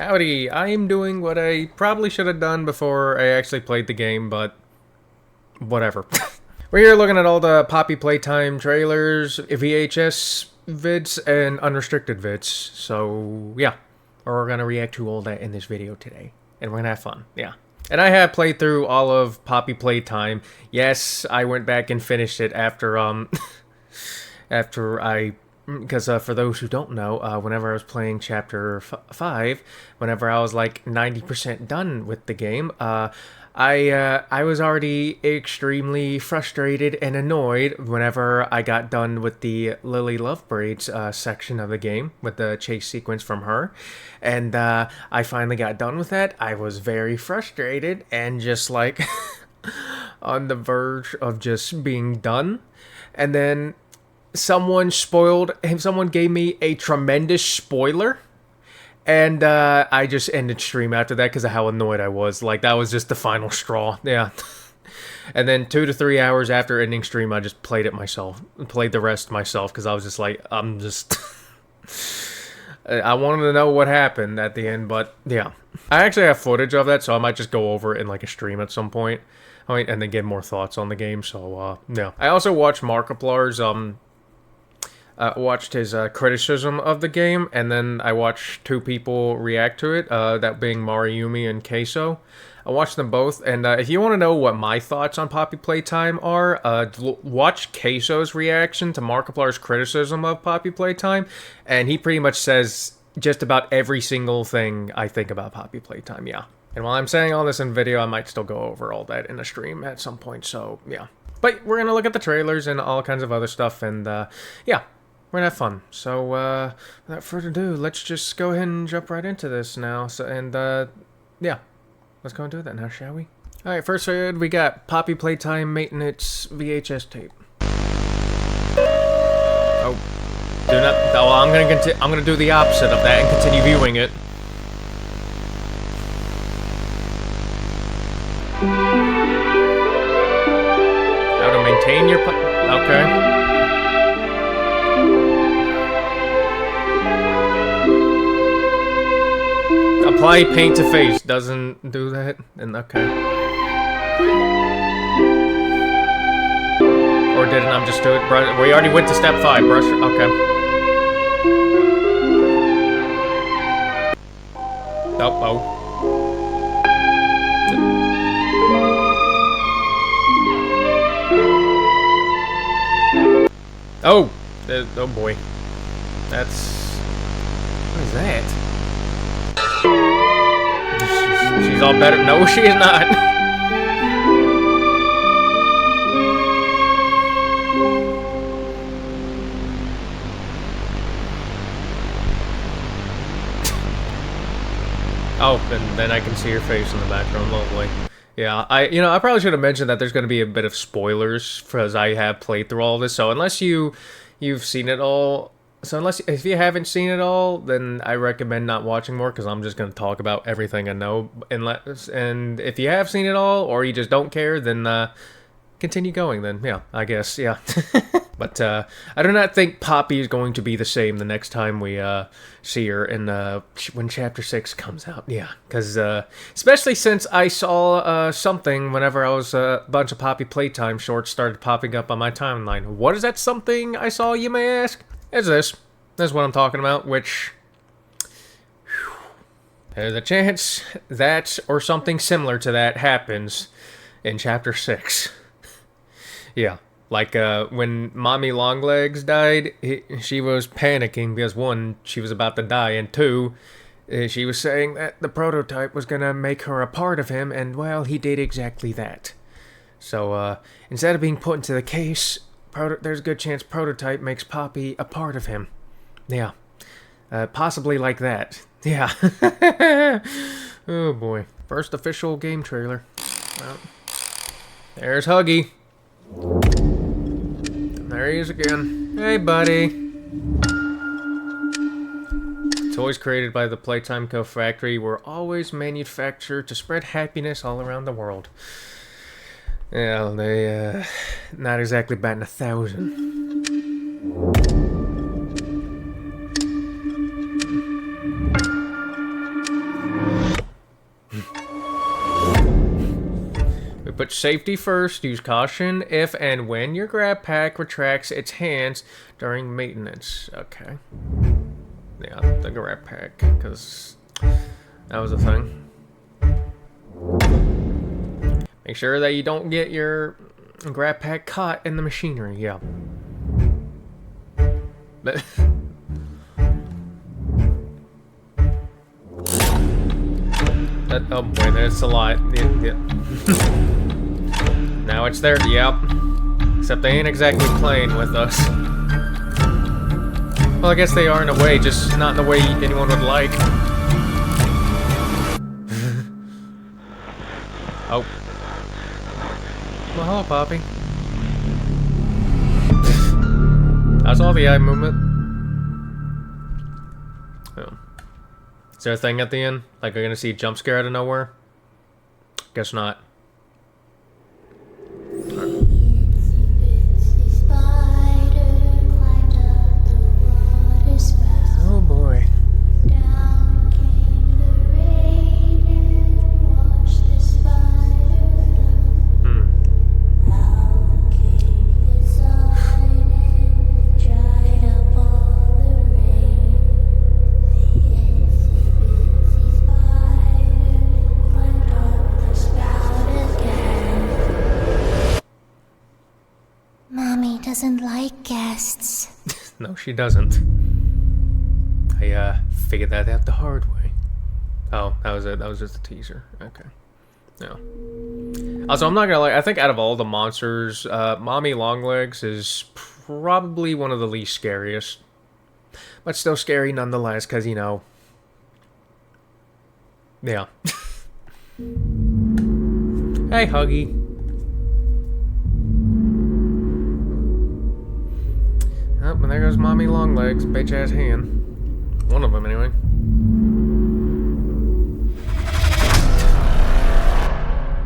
Howdy, I am doing what I probably should have done before I actually played the game, but whatever. We're here looking at all the Poppy Playtime trailers, VHS vids, and unrestricted vids. So, yeah. We're gonna react to all that in this video today. And we're gonna have fun, yeah. And I have played through all of Poppy Playtime. Yes, I went back and finished it after, after I... Because for those who don't know, whenever I was playing Chapter 5, whenever I was like 90% done with the game, I was already extremely frustrated and annoyed whenever I got done with the Lily Lovebraids section of the game, with the chase sequence from her. And I finally got done with that. I was very frustrated and just like on the verge of just being done. And then someone gave me a tremendous spoiler, and I just ended stream after that because of how annoyed I was. Like, that was just the final straw, yeah. And then 2 to 3 hours after ending stream, I just played it myself, played the rest myself, because I was just like, I'm just... I wanted to know what happened at the end, but yeah. I actually have footage of that, so I might just go over it in like a stream at some point, and then get more thoughts on the game, so yeah. I also watched Markiplier's, watched his criticism of the game, and then I watched 2 people react to it, that being Mariumi and Queso. I watched them both, and if you want to know what my thoughts on Poppy Playtime are, watch Queso's reaction to Markiplier's criticism of Poppy Playtime, and he pretty much says just about every single thing I think about Poppy Playtime, yeah. And while I'm saying all this in video, I might still go over all that in a stream at some point, so yeah. But we're gonna look at the trailers and all kinds of other stuff, and yeah. We're gonna have fun. So, without further ado, let's just go ahead and jump right into this now. So, and, yeah. Let's go and do that now, shall we? Alright, first we got Poppy Playtime Maintenance VHS tape. Oh. Do not... Oh, I'm gonna do the opposite of that and continue viewing it. How to maintain your... Okay. Apply paint to face doesn't do that, and okay. Or didn't I just do it? We already went to step 5, brush. Okay. Oh. Oh! Oh boy. That's... What is that? She's all better. No, she is not. Oh, then I can see her face in the background. Lovely. Yeah, I probably should have mentioned that there's going to be a bit of spoilers because I have played through all this. So unless you've seen it all. So if you haven't seen it all, then I recommend not watching more, because I'm just going to talk about everything I know. And if you have seen it all, or you just don't care, then continue going then. Yeah, I guess, yeah. But I do not think Poppy is going to be the same the next time we see her in when Chapter 6 comes out. Yeah, because especially since I saw something whenever I was a bunch of Poppy Playtime shorts started popping up on my timeline. What is that something I saw, you may ask? Is this. That's what I'm talking about, which... Whew, there's a chance that, or something similar to that, happens in Chapter 6. Yeah, like when Mommy Longlegs died, she was panicking because 1, she was about to die, and 2, she was saying that the prototype was gonna make her a part of him, and, well, he did exactly that. So, instead of being put into the case... there's a good chance Prototype makes Poppy a part of him. Yeah. Possibly like that. Yeah. Oh boy. First official game trailer. Well, there's Huggy. And there he is again. Hey, buddy. Toys created by the Playtime Co. Factory were always manufactured to spread happiness all around the world. Yeah, they, not exactly batting 1,000. Put safety first. Use caution if and when your grab pack retracts its hands during maintenance. Okay. Yeah, the grab pack, because that was a thing. Make sure that you don't get your grab pack caught in the machinery. Yeah. But oh boy, that's a lot. Yeah. Now it's there. Yep. Except they ain't exactly playing with us. Well, I guess they are in a way, just not in the way anyone would like. Oh. Well, hello, Poppy. That's all the eye movement. Oh. Is there a thing at the end? Like, we're gonna see a jump scare out of nowhere? Guess not. Oh boy. Mommy doesn't like guests. No, she doesn't. I figured that out the hard way. Oh, that was it. That was just a teaser. Okay. No. Also, I'm not gonna lie. I think out of all the monsters, Mommy Longlegs is probably one of the least scariest. But still scary nonetheless, because, you know... Yeah. Hey, Huggy. Oh, and there goes Mommy Longlegs, bitch-ass hand. One of them, anyway.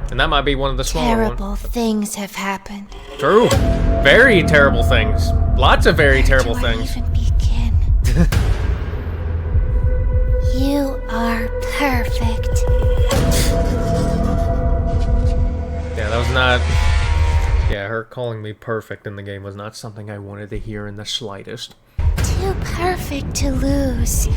And that might be one of the smaller ones. Terrible things have happened. True. Very terrible things. Lots of very terrible things. Where do I even begin? You are perfect. Yeah, that was not... Yeah, her calling me perfect in the game was not something I wanted to hear in the slightest. Too perfect to lose.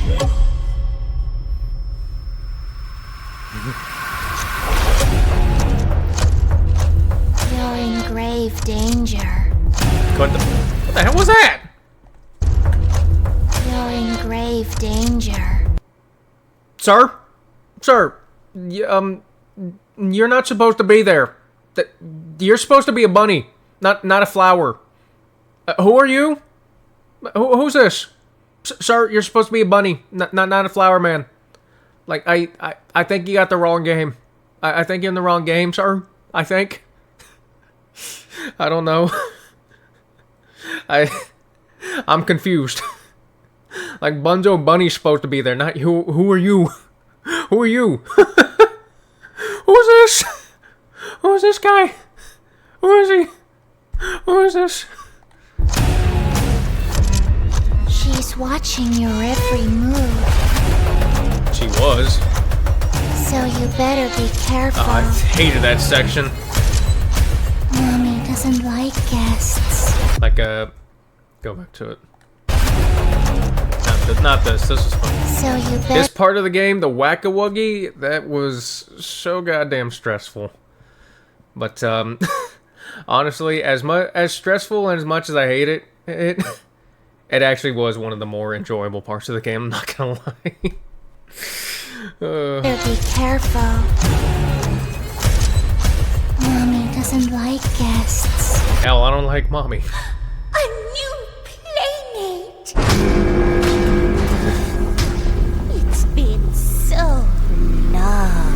You're in grave danger. What the hell was that? You're in grave danger. Sir? Sir, you're not supposed to be there. You're supposed to be a bunny, not a flower. Who are you? Who's this? Sir, you're supposed to be a bunny, not a flower man. Like, I think you got the wrong game. I think you're in the wrong game, sir. I think. I don't know. I'm confused. Like, Bunzo Bunny's supposed to be there, not you. Who are you? Who are you? Who's this? Who is this guy? Who is he? Who is this? She's watching your every move. She was. So you better be careful. Oh, I hated that section. Mommy doesn't like guests. Like, go back to it. Not this. This is fun. So you better... This part of the game, the Whack-A-Wuggy, that was so goddamn stressful. But, honestly, as stressful and as much as I hate it, it actually was one of the more enjoyable parts of the game, I'm not gonna lie. Better be careful. Mommy doesn't like guests. Hell, I don't like Mommy. A new playmate! It's been so long.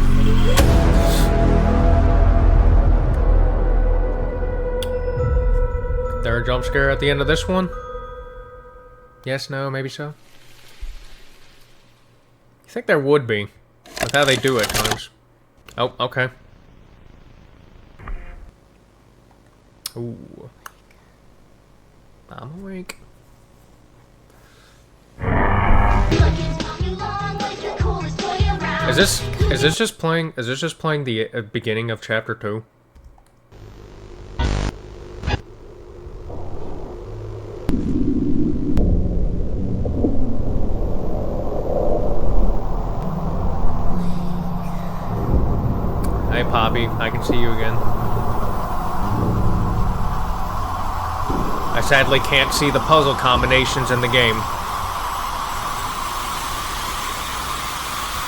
There a jump scare at the end of this one? Yes, no, maybe so. I think there would be. With how they do it at times. Oh, okay. Ooh. I'm awake. Is this just playing the beginning of chapter 2? Hey, Poppy, I can see you again. I sadly can't see the puzzle combinations in the game.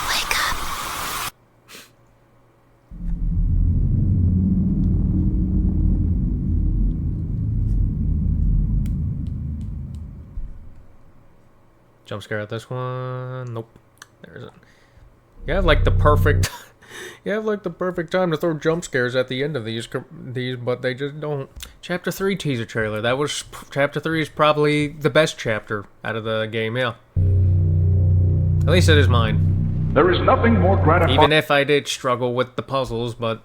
Wake up. Jump scare at this one. Nope. There isn't. You have like the perfect... You have like the perfect time to throw jump scares at the end of these, but they just don't. Chapter 3 teaser trailer. That was Chapter 3 is probably the best chapter out of the game. Yeah, at least it is mine. There is nothing more gratifying. Even if I did struggle with the puzzles, but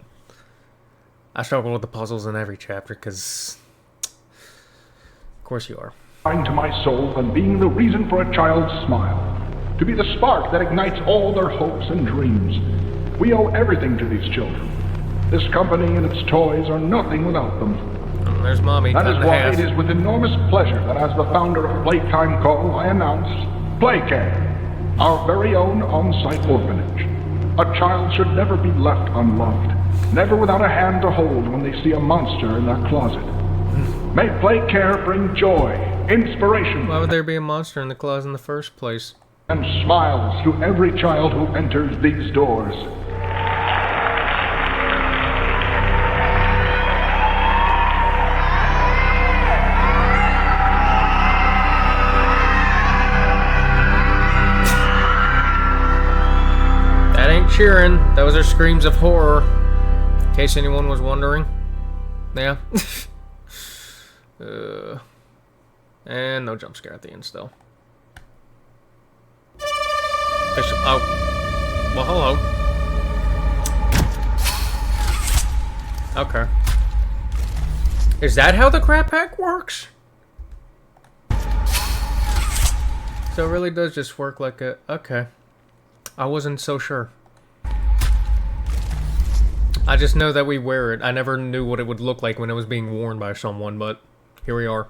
I struggle with the puzzles in every chapter because, of course, you are. To my soul than being the reason for a child's smile, to be the spark that ignites all their hopes and dreams. We owe everything to these children. This company and its toys are nothing without them. There's Mommy. That is why it is with enormous pleasure that as the founder of Playtime Co., I announce Playcare, our very own on-site orphanage. A child should never be left unloved, never without a hand to hold when they see a monster in their closet. May Playcare bring joy, inspiration. Why would there be a monster in the closet in the first place? And smiles to every child who enters these doors. That ain't cheering. Those are screams of horror. In case anyone was wondering. Yeah. And no jump scare at the end still. Oh. Well, hello. Okay. Is that how the crap pack works? So it really does just work like a... Okay. I wasn't so sure. I just know that we wear it. I never knew what it would look like when it was being worn by someone, but here we are.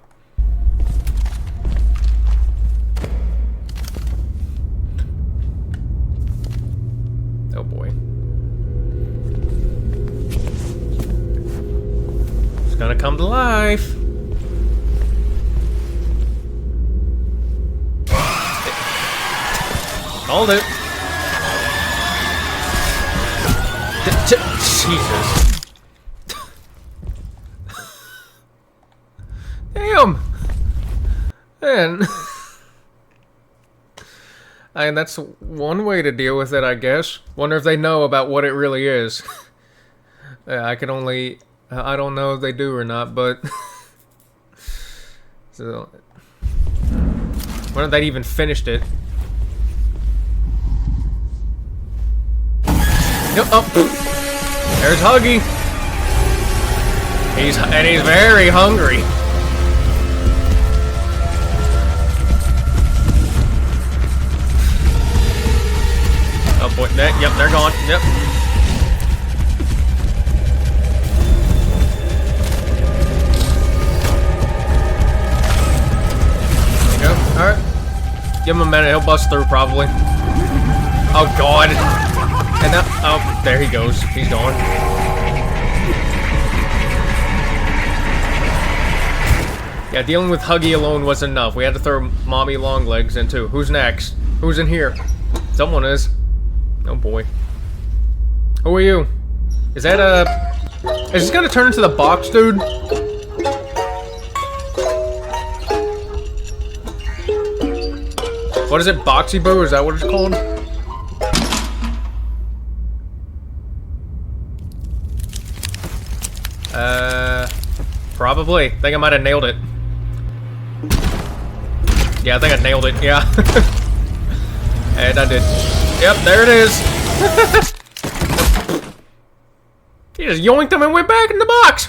Oh boy. It's gonna come to life. Called it. Jesus. Damn. Man. And that's one way to deal with it, I guess. Wonder if they know about what it really is. I can only... I don't know if they do or not, but... So... Wonder if they even finished it. Yep, oh. There's Huggy. He's very hungry. Oh boy, yep, they're gone. Yep. There you go. Alright. Give him a minute, he'll bust through probably. Oh god. And now, oh, there he goes. He's gone. Yeah, dealing with Huggy alone was enough. We had to throw Mommy Longlegs in too. Who's next? Who's in here? Someone is. Oh boy. Who are you? Is that a... Is this gonna turn into the box, dude? What is it? Boxy Boo? Is that what it's called? Probably. I think I might have nailed it. Yeah, I think I nailed it. Yeah. And I did. Yep, there it is. He just yoinked them and went back in the box.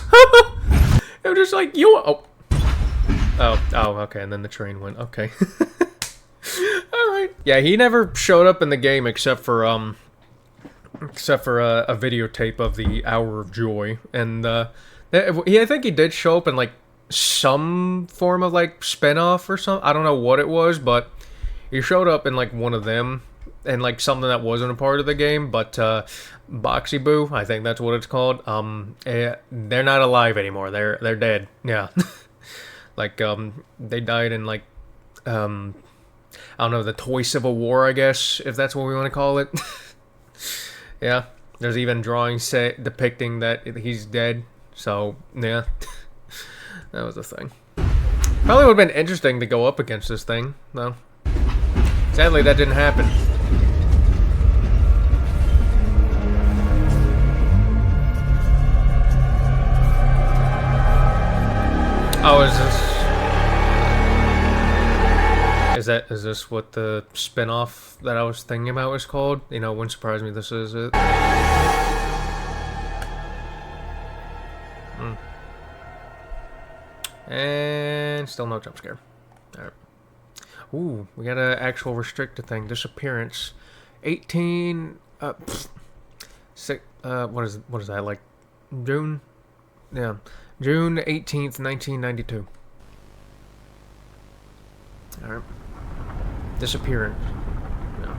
It was just like, oh. Oh, okay, and then the train went. Okay. Alright. Yeah, he never showed up in the game except for a videotape of the Hour of Joy. And, I think he did show up in, like, some form of, like, spinoff or something. I don't know what it was, but he showed up in, like, one of them. and like something that wasn't a part of the game, but Boxy Boo, I think that's what it's called. They're not alive anymore. They're dead. Yeah, like they died in like um, I don't know, the Toy Civil War, I guess, if that's what we want to call it. Yeah, there's even drawings depicting that he's dead. So yeah, that was a thing. Probably would have been interesting to go up against this thing, though. Sadly, that didn't happen. Oh, is this what the spin-off that I was thinking about was called? You know, wouldn't surprise me this is it. And still no jump scare. Alright. Ooh, we got an actual restricted thing. Disappearance. 18 what is that, like June? Yeah. June 18th, 1992. Alright. Disappearance. Yeah.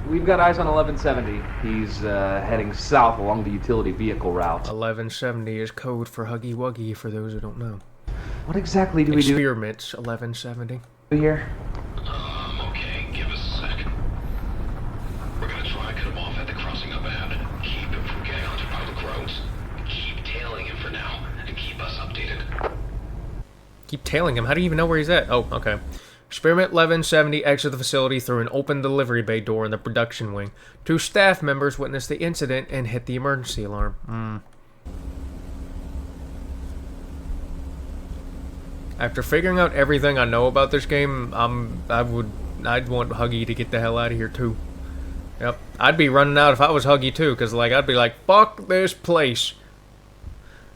We've got eyes on 1170. He's heading south along the utility vehicle route. 1170 is code for Huggy Wuggy for those who don't know. What exactly do we do Experiments 1170. here? Okay, give us a sec. We're gonna try and cut him off at the crossing up ahead. Keep him from getting onto public roads. Keep tailing him for now, and keep us updated. Keep tailing him? How do you even know where he's at? Oh, okay. Experiment 1170 exit the facility through an open delivery bay door in the production wing. 2 staff members witnessed the incident and hit the emergency alarm. After figuring out everything I know about this game, I'd want Huggy to get the hell out of here too. Yep, I'd be running out if I was Huggy too, because like I'd be like, fuck this place.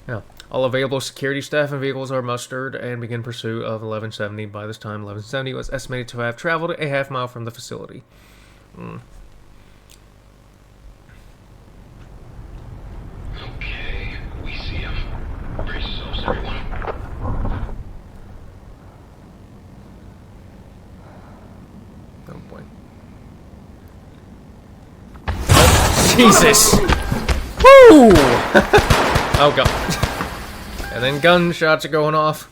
Yeah. All available security staff and vehicles are mustered and begin pursuit of 1170. By this time, 1170 was estimated to have traveled a half-mile from the facility. Okay, we see him. Brace yourselves, everyone. Oh boy. Oh, Jesus! Woo! Oh god. And then gunshots are going off.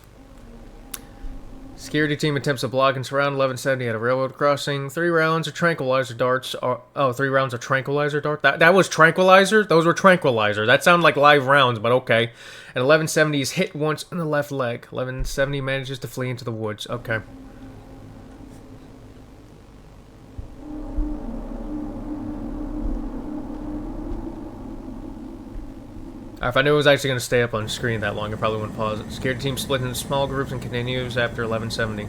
Security team attempts to block and surround 1170 at a railroad crossing. 3 rounds of tranquilizer darts are... Oh, 3 rounds of tranquilizer dart? That was tranquilizer? Those were tranquilizer. That sounded like live rounds, but okay. And 1170 is hit once in the left leg. 1170 manages to flee into the woods. Okay. If I knew it was actually going to stay up on screen that long, I probably wouldn't pause it. Security team split into small groups and continues after 1170.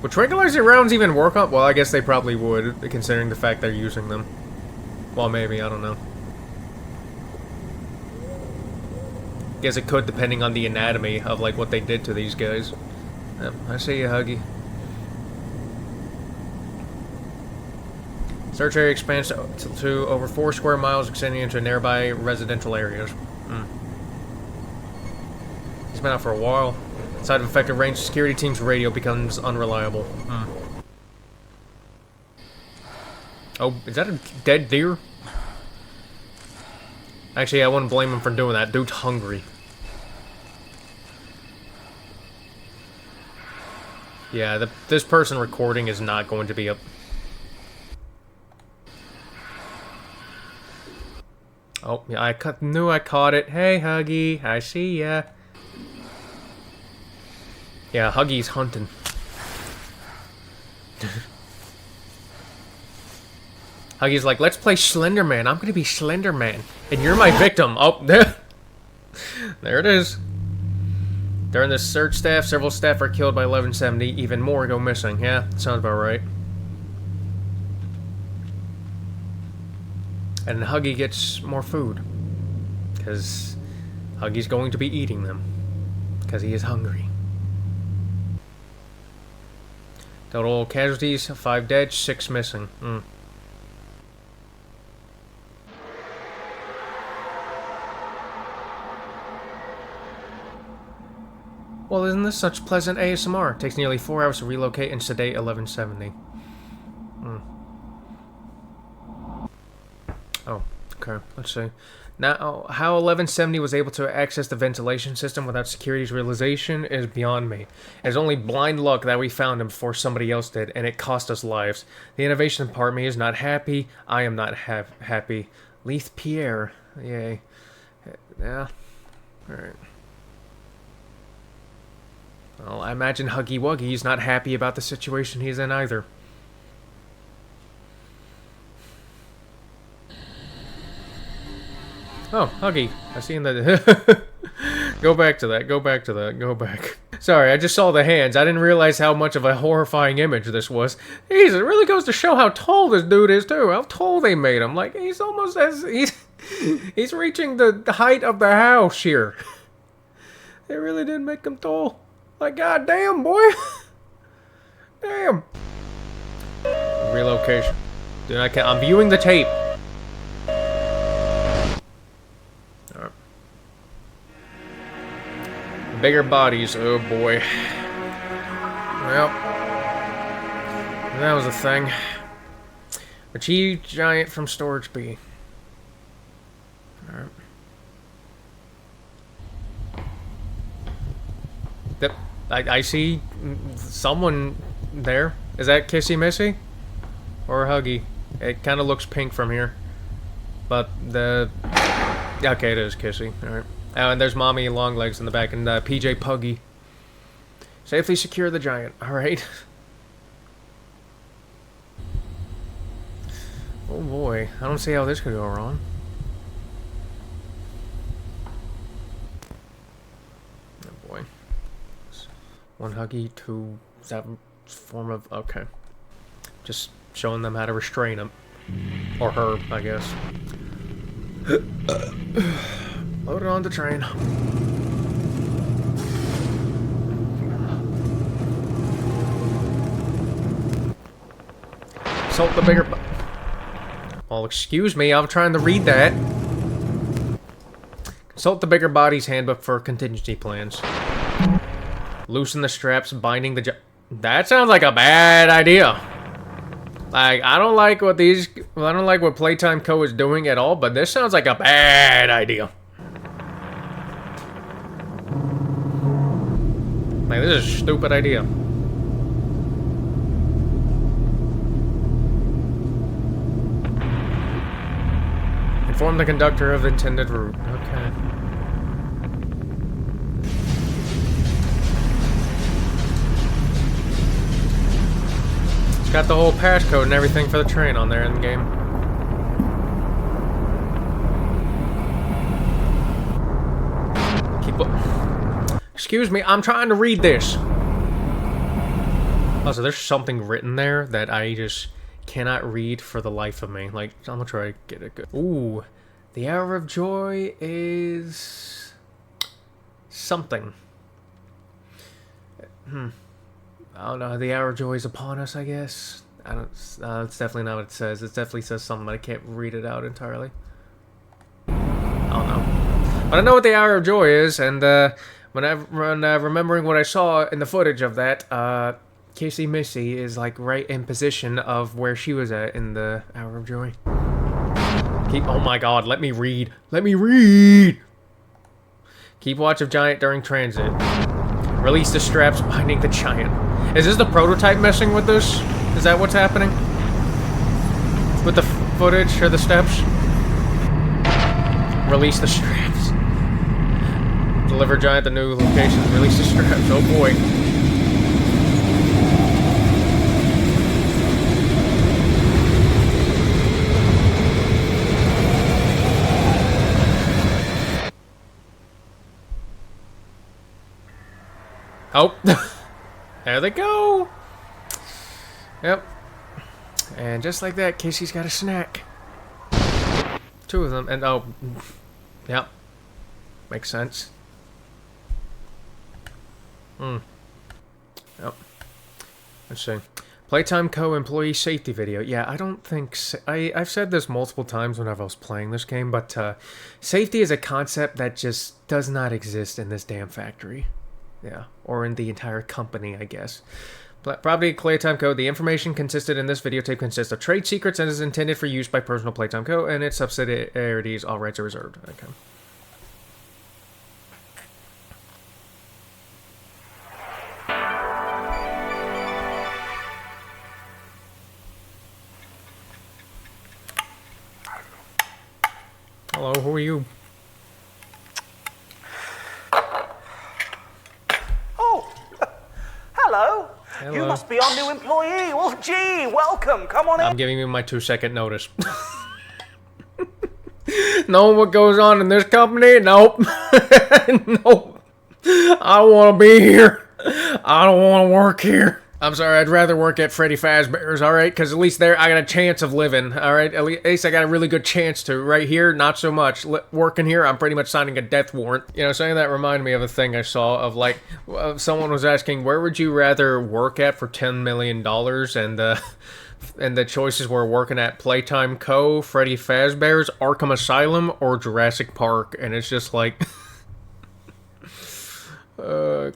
Would tranquilizer rounds even work on? Well, I guess they probably would, considering the fact they're using them. Well, maybe, I don't know. Guess it could, depending on the anatomy of like what they did to these guys. Yep, I see you, Huggy. Search area expands to over 4 square miles, extending into nearby residential areas. He's been out for a while. Outside of effective range, security team's radio becomes unreliable. Oh, is that a dead deer? Actually, I wouldn't blame him for doing that. Dude's hungry. Yeah, this person recording is not going to be up. Oh, yeah, I knew I caught it. Hey, Huggy, I see ya. Yeah, Huggy's hunting. Huggy's like, let's play Slender Man. I'm gonna be Slender Man, and you're my victim. Oh, there it is. During this search staff, several staff are killed by 1170. Even more go missing. Yeah, sounds about right. And Huggy gets more food. Because Huggy's going to be eating them. Because he is hungry. Total casualties, 5 dead, 6 missing. Well, isn't this such pleasant ASMR? Takes nearly 4 hours to relocate and sedate 1170. Oh, okay. Let's see. Now, how 1170 was able to access the ventilation system without security's realization is beyond me. It's only blind luck that we found him before somebody else did, and it cost us lives. The innovation part of me is not happy. I am not happy. Leith Pierre. Yay. Yeah. Alright. Well, I imagine Huggy Wuggy's not happy about the situation he's in either. Oh, Huggy. I seen the... Go back to that. Go back to that. Go back. Sorry, I just saw the hands. I didn't realize how much of a horrifying image this was. Jeez, it really goes to show how tall this dude is, too. How tall they made him. Like, he's almost as... He's reaching the height of the house here. They really did make him tall. Like, goddamn, boy. Damn. Relocation. Dude, I can't... I'm viewing the tape. Alright. Bigger bodies. Oh, boy. Well. That was a thing. Achieve giant from storage B. Alright. Yep. I see someone there. Is that Kissy Missy? Or Huggy? It kind of looks pink from here. But the... Okay, it is Kissy. Alright. And there's Mommy Longlegs in the back and PJ Puggy. Safely secure the giant. Alright. Oh boy. I don't see how this could go wrong. Oh boy. One Huggy, two... Is that form of... Okay. Just showing them how to restrain him. Or her, I guess. Load it on the train. Consult the bigger... Well, excuse me, I'm trying to read that. Consult the bigger body's handbook for contingency plans. Loosen the straps, binding the... That sounds like a bad idea. Like, I don't like what Playtime Co. is doing at all, but this sounds like a bad idea. Like, this is a stupid idea. Inform the conductor of the intended route. Okay. It's got the whole passcode and everything for the train on there in the game. Excuse me, I'm trying to read this. Also, there's something written there that I just cannot read for the life of me. Like, I'm gonna try to get it good. Ooh, the hour of joy is something. I don't know. The hour of joy is upon us, I guess. I don't. It's definitely not what it says. It definitely says something, but I can't read it out entirely. I don't know. But I know what the hour of joy is, and when remembering what I saw in the footage of that, Kissy Missy is like right in position of where she was at in the hour of joy. Oh my god, let me read. Let me read! Keep watch of giant during transit. Release the straps binding the giant. Is this the prototype messing with this? Is that what's happening? With the footage or the steps? Release the straps. Deliver giant the new location. Release the straps. Oh boy. Oh. There they go. Yep. And just like that, Casey's got a snack. Two of them. And oh. Yep. Makes sense. Yep. Let's see. Playtime Co. employee safety video. Yeah, I don't think... I've said this multiple times whenever I was playing this game, but safety is a concept that just does not exist in this damn factory. Yeah, or in the entire company, I guess. Property Playtime Co. The information consisted in this videotape consists of trade secrets and is intended for use by personal Playtime Co. and its subsidiaries. All rights are reserved. Okay. Hello, who are you? Oh, hello. Hello. You must be our new employee. Well, gee, welcome. Come on in. I'm giving you my 2-second notice. Know what goes on in this company? Nope. Nope. I don't want to be here. I don't want to work here. I'm sorry, I'd rather work at Freddy Fazbear's, alright? Because at least there I got a chance of living, alright? At least I got a really good chance to. Right here, not so much. Working here, I'm pretty much signing a death warrant. You know, saying that reminded me of a thing I saw of, like, someone was asking, where would you rather work at for $10 million? And the choices were working at Playtime Co., Freddy Fazbear's, Arkham Asylum, or Jurassic Park. And it's just like...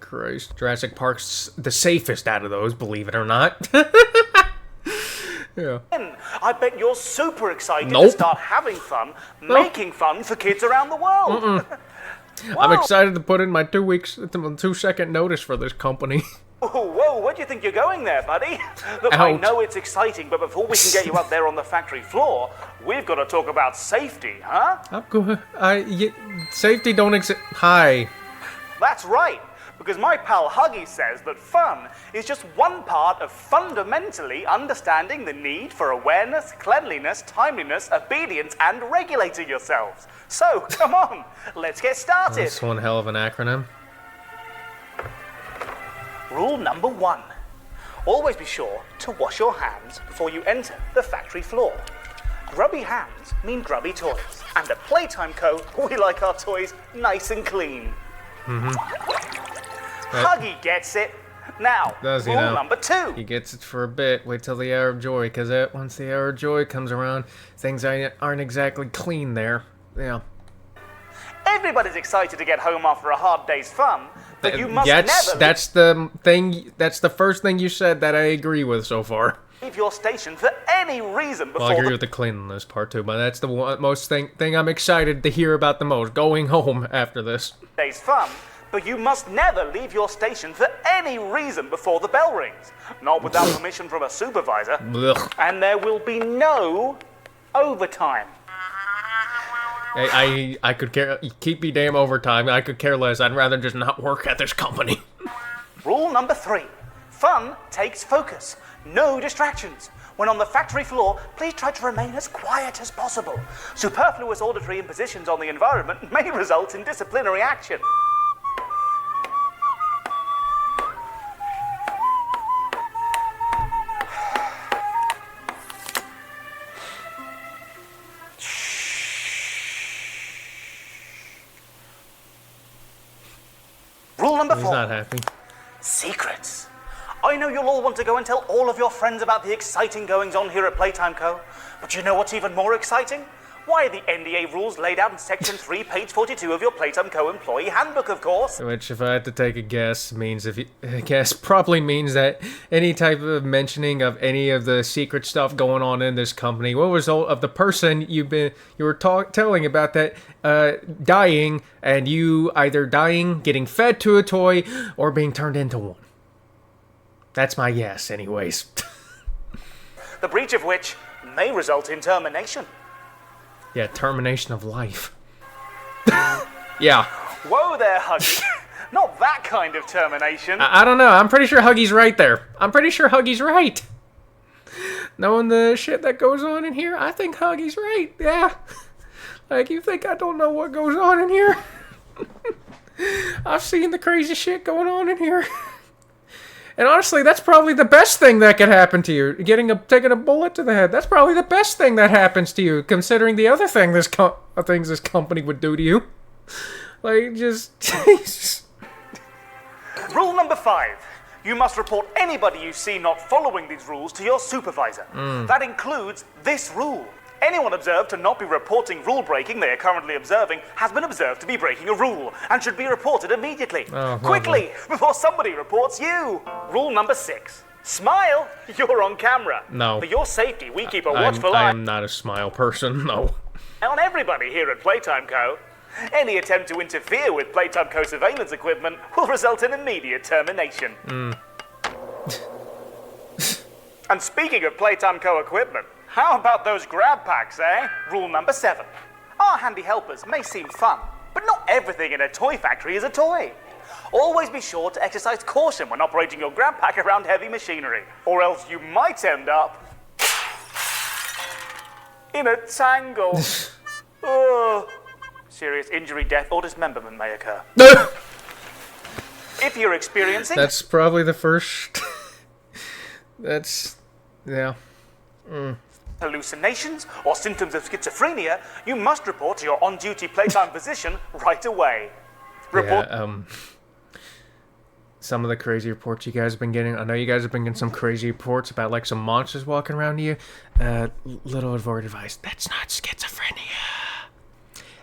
Christ. Jurassic Park's the safest out of those, believe it or not. Yeah. I bet you're super excited Nope. to start having fun, making fun for kids around the world. I'm excited to put in my 2-second notice for this company. Whoa, where do you think you're going there, buddy? Look, I Ouch. know it's exciting, but before we can get you up there on the factory floor, we've got to talk about safety, huh? I'm good. Safety don't exist. Hi. That's right, because my pal Huggy says that fun is just one part of fundamentally understanding the need for awareness, cleanliness, timeliness, obedience, and regulating yourselves. So, come on, let's get started. That's one hell of an acronym. Rule number 1. Always be sure to wash your hands before you enter the factory floor. Grubby hands mean grubby toys, and at Playtime Co., we like our toys nice and clean. Huggy gets it. Now, Does he rule now? number 2. He gets it for a bit. Wait till the hour of joy, because once the hour of joy comes around, things aren't exactly clean there. Yeah. Everybody's excited to get home after a hard day's fun, but you must never That's the thing. That's the first thing you said that I agree with so far. leave your station for any reason Well, I before agree with the cleanliness part too, but that's the most thing I'm excited to hear about the most. Going home after this. day's fun, but you must never leave your station for any reason before the bell rings. Not without permission from a supervisor. Ugh. And there will be no overtime. I could care. Keep me damn overtime. I could care less. I'd rather just not work at this company. Rule number 3. Fun takes focus. No distractions. When on the factory floor, please try to remain as quiet as possible. Superfluous auditory impositions on the environment may result in disciplinary action. Rule number 4. He's not happy. Secrets. I know you'll all want to go and tell all of your friends about the exciting goings-on here at Playtime Co. But you know what's even more exciting? Why, the NDA rules laid out in Section 3, page 42 of your Playtime Co. employee handbook, of course. Which, if I had to take a guess, probably means that any type of mentioning of any of the secret stuff going on in this company will result of the person you were telling about that dying, and you either dying, getting fed to a toy, or being turned into one. That's my guess, anyways. The breach of which may result in termination. Yeah, termination of life. Yeah. Whoa there, Huggy. Not that kind of termination. I don't know. I'm pretty sure Huggy's right there. I'm pretty sure Huggy's right. Knowing the shit that goes on in here, I think Huggy's right. Yeah. Like, you think I don't know what goes on in here? I've seen the crazy shit going on in here. And honestly, that's probably the best thing that could happen to you. Taking a bullet to the head. That's probably the best thing that happens to you, considering the other thing things this company would do to you. Like, just... Jesus. Rule number 5. You must report anybody you see not following these rules to your supervisor. That includes this rule. Anyone observed to not be reporting rule breaking they are currently observing has been observed to be breaking a rule and should be reported immediately. Oh, Quickly, before somebody reports you. Rule number 6. Smile, you're on camera. No. For your safety, we keep a I watchful eye am not a smile person, no. on everybody here at Playtime Co. Any attempt to interfere with Playtime Co. surveillance equipment will result in immediate termination. And speaking of Playtime Co. equipment, how about those grab packs, eh? Rule number 7. Our handy helpers may seem fun, but not everything in a toy factory is a toy. Always be sure to exercise caution when operating your grab pack around heavy machinery, or else you might end up in a tangle. Oh. Serious injury, death, or dismemberment may occur. If you're experiencing... That's probably the first... That's... yeah. hallucinations or symptoms of schizophrenia, you must report to your on-duty Playtime physician right away. Report... Yeah, some of the crazy reports you guys have been getting. I know you guys have been getting some crazy reports about, like, some monsters walking around you. Little word advice. That's not schizophrenia.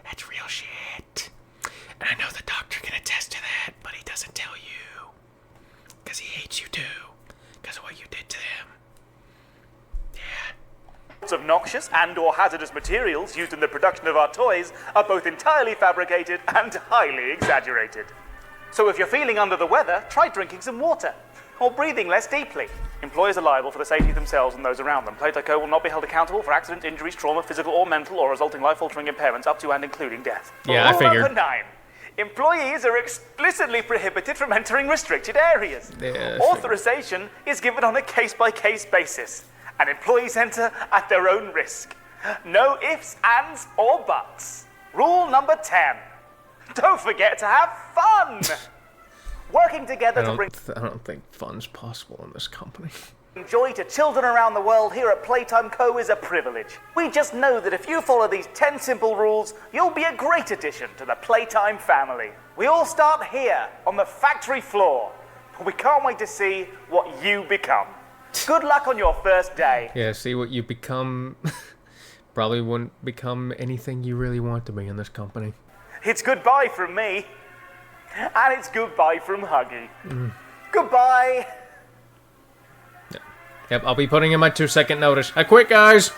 That's real shit. And I know the doctor can attest to that, but he doesn't tell you. Because he hates you too. Because of what you did to them. Yeah. of noxious and or hazardous materials used in the production of our toys are both entirely fabricated and highly exaggerated. So if you're feeling under the weather, try drinking some water. Or breathing less deeply. Employers are liable for the safety of themselves and those around them. Playtime Co. will not be held accountable for accidents, injuries, trauma, physical or mental, or resulting life-altering impairments up to and including death. Yeah, I figured. Rule number 9. Employees are explicitly prohibited from entering restricted areas. Yeah, Authorization is given on a case-by-case basis, and employees enter at their own risk. No ifs, ands, or buts. Rule number 10. Don't forget to have fun! Working together to bring I don't think fun's possible in this company. joy to children around the world here at Playtime Co. is a privilege. We just know that if you follow these 10 simple rules, you'll be a great addition to the Playtime family. We all start here, on the factory floor. We can't wait to see what you become. Good luck on your first day. Yeah, see what you become. Probably wouldn't become anything you really want to be in this company. It's goodbye from me. And it's goodbye from Huggy. Goodbye. Yep, I'll be putting in my 2-second notice. I quit, guys!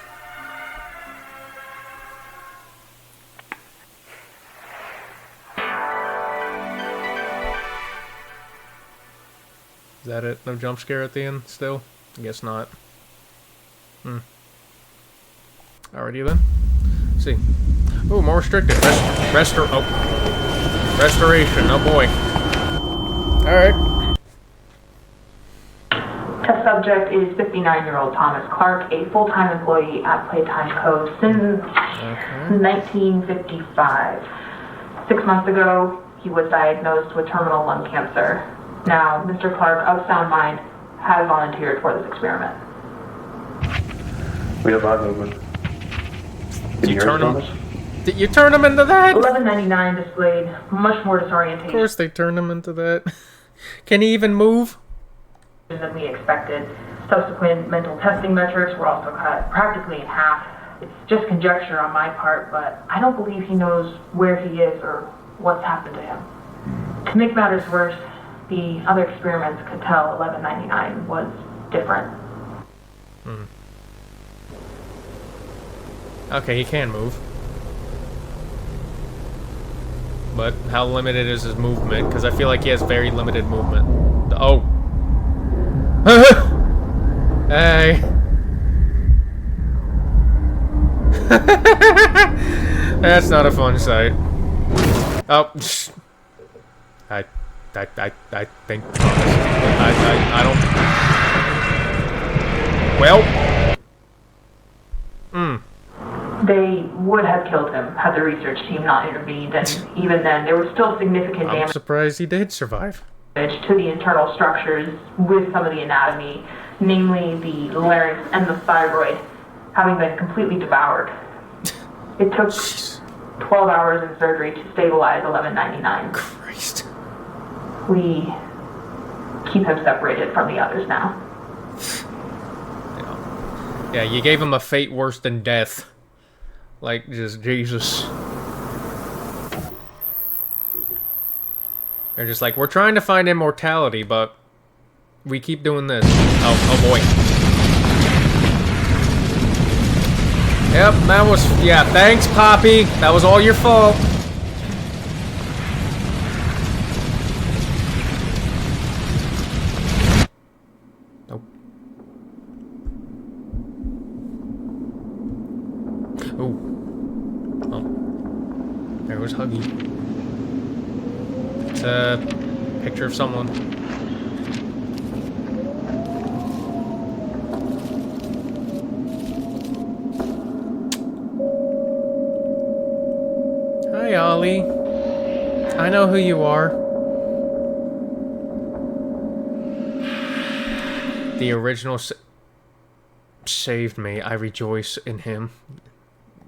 Is that it? No jump scare at the end still? I guess not. Alrighty then. Let's see. Oh, more restricted. Restoration. Oh boy. Alright. Test subject is 59-year-old Thomas Clark, a full-time employee at Playtime Co. since 1955. 6 months ago, he was diagnosed with terminal lung cancer. Now, Mr. Clark, of sound mind, has volunteered for this experiment. We have eye movement. Did you turn him? Did you turn him into that? 1199 displayed much more disorientation Of course they turned him into that. Can he even move? than we expected. Subsequent mental testing metrics were also cut practically in half. It's just conjecture on my part, but I don't believe he knows where he is or what's happened to him. To make matters worse, the other experiments could tell 1199 was different. Okay, he can move. But how limited is his movement? Because I feel like he has very limited movement. Oh. Hey. That's not a fun sight. Oh. I think. I don't. Well. They would have killed him had the research team not intervened, and even then, there was still significant I'm damage surprised he did survive. to the internal structures with some of the anatomy, namely the larynx and the thyroid, having been completely devoured. It took 12 hours in surgery to stabilize 1199. Christ. We keep him separated from the others now. Yeah, you gave him a fate worse than death. Like, just Jesus. They're just like, we're trying to find immortality, but we keep doing this. Oh boy. Yep, that was, yeah, thanks, Poppy. That was all your fault. Nope. Oh. Oh. There was Huggy. It's a picture of someone. Hi, Ollie. I know who you are. The original saved me. I rejoice in him.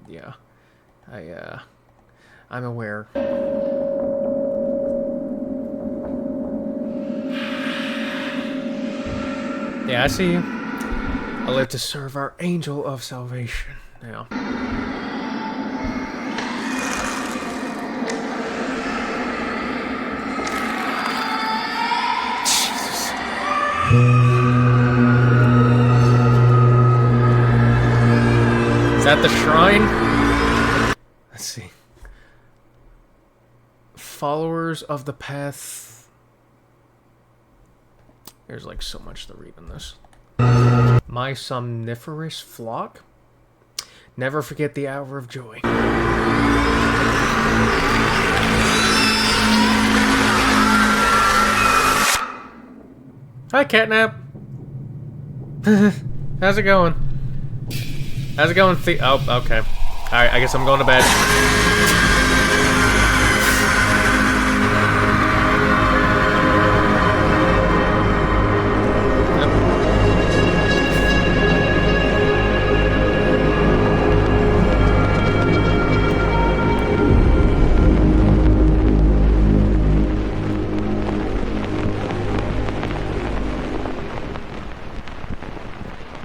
Yeah. I'm aware. Yeah, I see you. I live to serve our angel of salvation. Yeah. Jesus. Is that the shrine? Let's see. Followers of the path. There's like so much to read in this. My somniferous flock. Never forget the hour of joy. Hi, Catnap. How's it going? How's it going? Oh, okay. Alright, I guess I'm going to bed.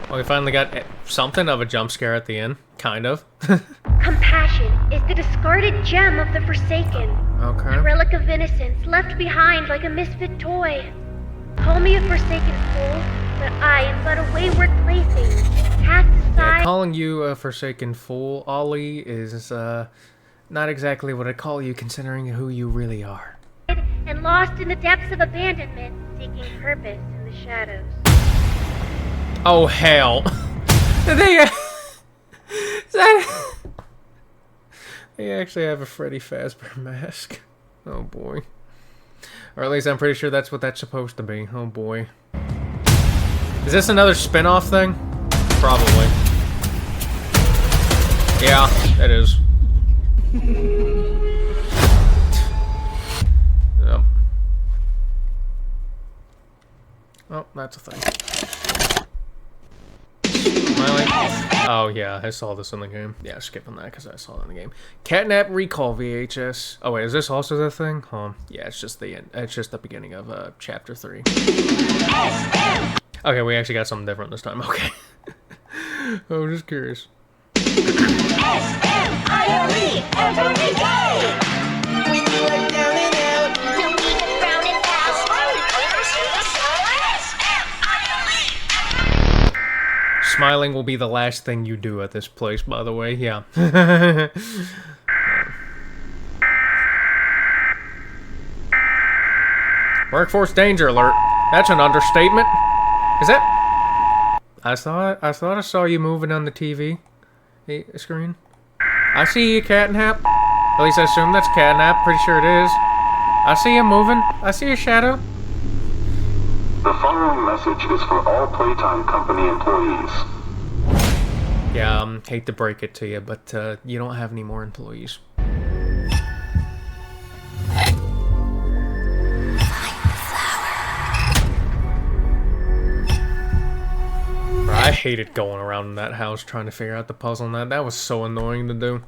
Well, we finally got something of a jump scare at the end. Kind of. Compassion is the discarded gem of the Forsaken. Okay. A relic of innocence left behind like a misfit toy. Call me a Forsaken fool, but I am but a wayward plaything. Cast aside. Yeah, calling you a Forsaken fool, Ollie, is not exactly what I call you considering who you really are. And lost in the depths of abandonment, seeking purpose in the shadows. Oh, hell. They actually have a Freddy Fazbear mask. Oh, boy. Or at least I'm pretty sure that's what that's supposed to be. Oh, boy. Is this another spin-off thing? Probably. Yeah, it is. Yep. Oh, that's a thing. Oh, yeah, I saw this in the game. Yeah, skipping that because I saw it in the game. Catnap Recall VHS. Oh, wait, is this also the thing? Yeah, it's just the end. It's just the beginning of chapter 3. Okay, we actually got something different this time. Okay. I was just curious. S-M-I-L-E every day! When you are down and out, no need to frown and pout. Smiling players in the soul. S-M-I-L-E! Smiling will be the last thing you do at this place, by the way. Yeah. Workforce danger alert. That's an understatement. Is that? I thought I saw you moving on the TV screen. I see you, Catnap. At least I assume that's Catnap. Pretty sure it is. I see you moving. I see your shadow. The following message is for all Playtime Company employees. Yeah, hate to break it to you, but you don't have any more employees. I hated going around in that house trying to figure out the puzzle on that. That was so annoying to do.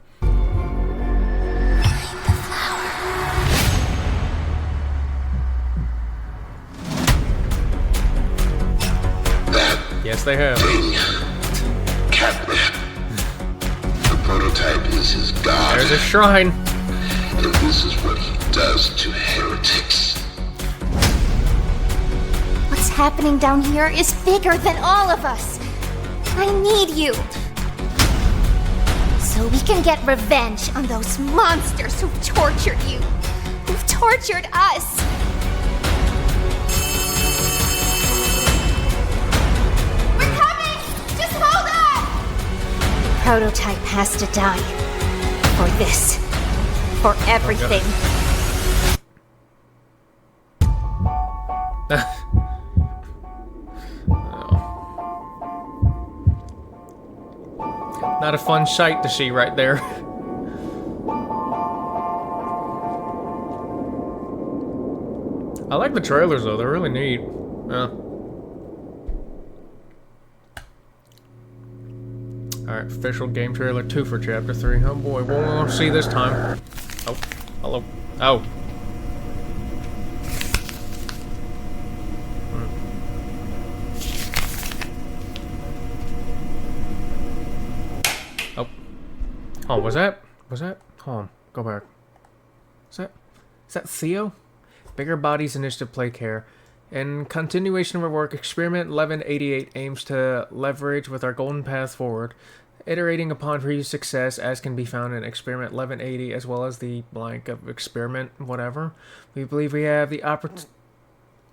That Yes, they have. thing. Catnap. The prototype is is his god. There's a shrine. And this is what he does to heretics. What's happening down here is bigger than all of us. I need you. So we can get revenge on those monsters who've tortured you. Who've tortured us. We're coming! Just hold on! The prototype has to die. For this. For everything. Not a fun sight to see right there. I like the trailers though, they're really neat. Yeah. Alright, official game trailer 2 for Chapter 3. Oh boy, what will we see this time? Oh, hello. Oh. Oh, was that? Hold on, go back. Is that Theo? Bigger Bodies Initiative Play Care. In continuation of our work, Experiment 1188 aims to leverage with our golden path forward, iterating upon previous success as can be found in Experiment 1180 as well as the blank of Experiment whatever. We believe we have the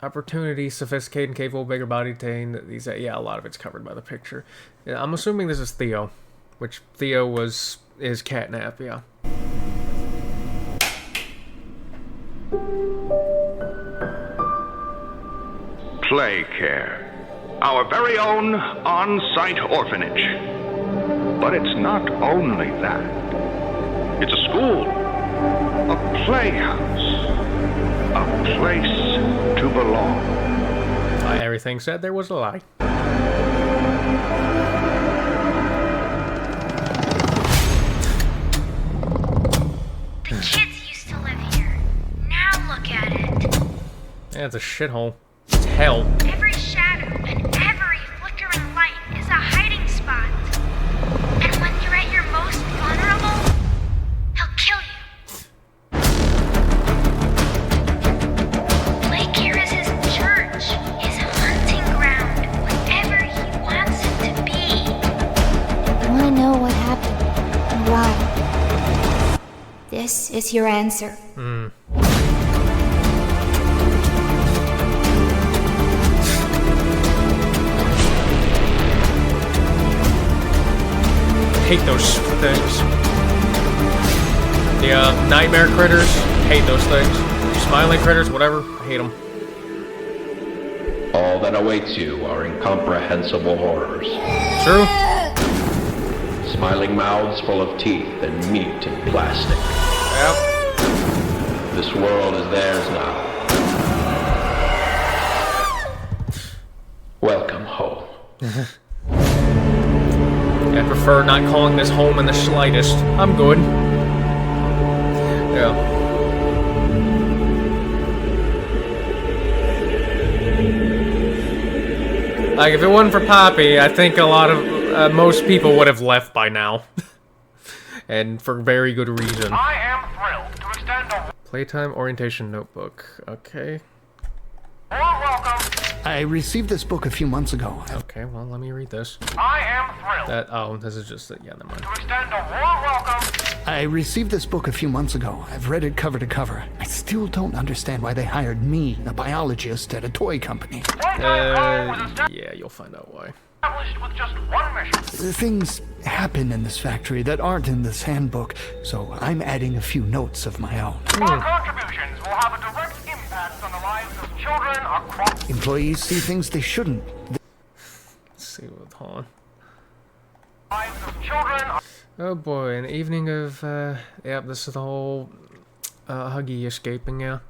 opportunity, sophisticated and capable bigger body to attain these. Yeah, a lot of it's covered by the picture. Yeah, I'm assuming this is Theo, which Theo is Catnap, yeah. Play Care, our very own on-site orphanage. But it's not only that. It's a school, a playhouse, a place to belong. Everything said there was a lie. The kids used to live here. Now look at it. Yeah, it's a shithole. It's hell. Every shadow and every flickering light is a hiding spot. And when you're at your most vulnerable, he'll kill you. Playcare is his church, his hunting ground, whatever he wants it to be. I want to know what happened and why. This is your answer. Hate those things. The nightmare critters, hate those things. Smiling critters, whatever, I hate them. All that awaits you are incomprehensible horrors. True. Smiling mouths full of teeth and meat and plastic. Yep. This world is theirs now. Welcome home. I prefer not calling this home in the slightest. I'm good. Yeah. Like, if it wasn't for Poppy, I think a lot of, most people would have left by now. And for very good reason. I am thrilled to extend a Playtime Orientation Notebook. Okay. warm welcome. I received this book a few months ago. Okay, well, let me read this. I am thrilled Oh, this is just, yeah, never mind. to extend a warm welcome. I received this book a few months ago. I've read it cover to cover. I still don't understand why they hired me, a biologist, at a toy company. Yeah, you'll find out why. Established with just one mission. Things happen in this factory that aren't in this handbook, so I'm adding a few notes of my own. Our contributions will have a direct impact on the lives of children across. Employees see things they shouldn't. Let's see what, hold on. Lives of children. Oh boy, an evening of, yep, this is the whole, Huggy escaping, yeah.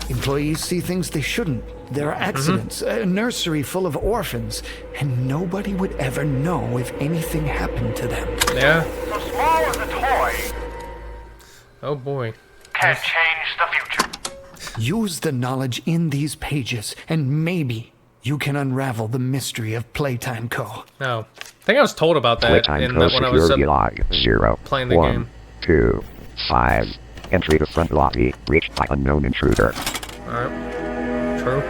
Employees see things they shouldn't. There are accidents, a nursery full of orphans, and nobody would ever know if anything happened to them. Yeah. So small as a toy Oh boy. can change the future. Use the knowledge in these pages, and maybe you can unravel the mystery of Playtime Co. Oh, I think I was told about that Playtime in Co. that when I was Security log 0, playing the 1, game. 2, 5. Entry to front lobby reached by unknown intruder. Alright. True.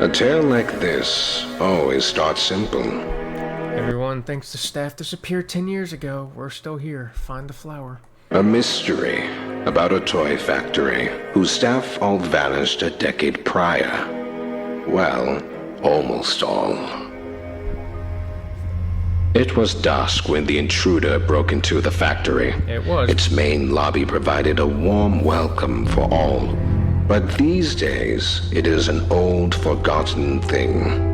A tale like this always starts simple. Everyone thinks the staff disappeared 10 years ago. We're still here. Find the flower. A mystery about a toy factory whose staff all vanished a decade prior. Well, almost all. It was dusk when the intruder broke into the factory. It was. Its main lobby provided a warm welcome for all. But these days, it is an old, forgotten thing.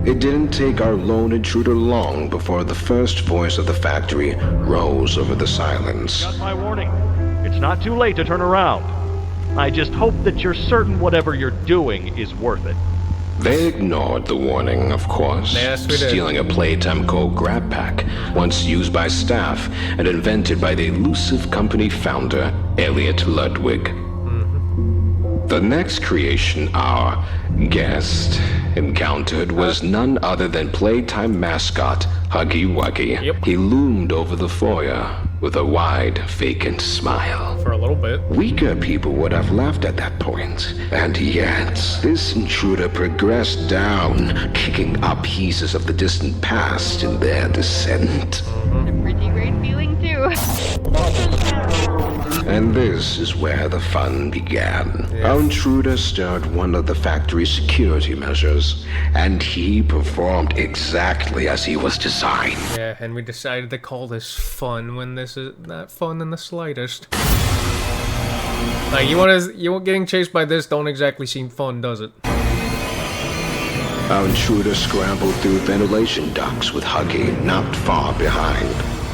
It didn't take our lone intruder long before the first voice of the factory rose over the silence. Got my warning. It's not too late to turn around. I just hope that you're certain whatever you're doing is worth it. They ignored the warning, of course, Yes, we did. stealing a Playtime Co. grab pack, once used by staff and invented by the elusive company founder, Elliot Ludwig. The next creation our guest encountered was none other than Playtime mascot Huggy Wuggy. Yep. He loomed over the foyer with a wide, vacant smile. For a little bit. Weaker people would have laughed at that point, and yet this intruder progressed down, kicking up pieces of the distant past in their descent. A pretty great feeling too. And this is where the fun began. Our intruder stirred one of the factory's security measures, and he performed exactly as he was designed. Yeah, and we decided to call this fun when this is not fun in the slightest. Like, you getting chased by this don't exactly seem fun, does it? Our intruder scrambled through ventilation ducts with Huggy not far behind.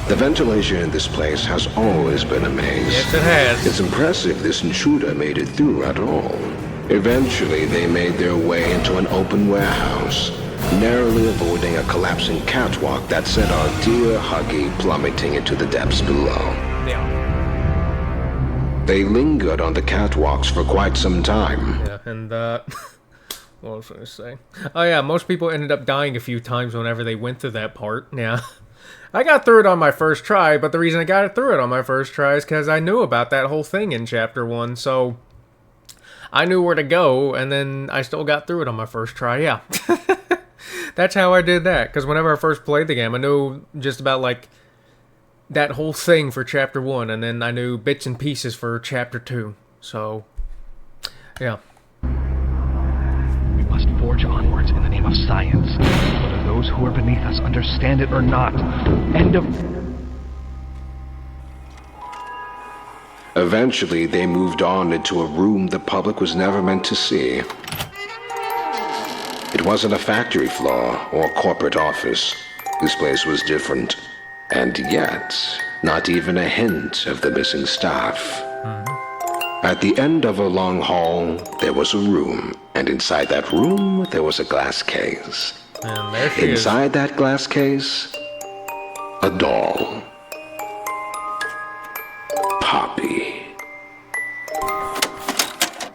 The ventilation in this place has always been a maze. Yes, it has. It's impressive this intruder made it through at all. Eventually, they made their way into an open warehouse, narrowly avoiding a collapsing catwalk that sent our dear Huggy plummeting into the depths below. Yeah. They lingered on the catwalks for quite some time. Yeah, and what was I gonna say? Oh yeah, most people ended up dying a few times whenever they went through that part. Yeah. I got through it on my first try, but the reason I got through it on my first try is because I knew about that whole thing in Chapter 1, so I knew where to go, and then I still got through it on my first try, yeah. That's how I did that, because whenever I first played the game, I knew just about, like, that whole thing for Chapter 1, and then I knew bits and pieces for Chapter 2, so, yeah. We must forge onwards in the name of science. Whether those who are beneath us understand it or not. End of... Eventually, they moved on into a room the public was never meant to see. It wasn't a factory floor or corporate office. This place was different. And yet, not even a hint of the missing staff. At the end of a long hall, there was a room, and inside that room, there was a glass case. And there she is. Inside that glass case, a doll. Poppy.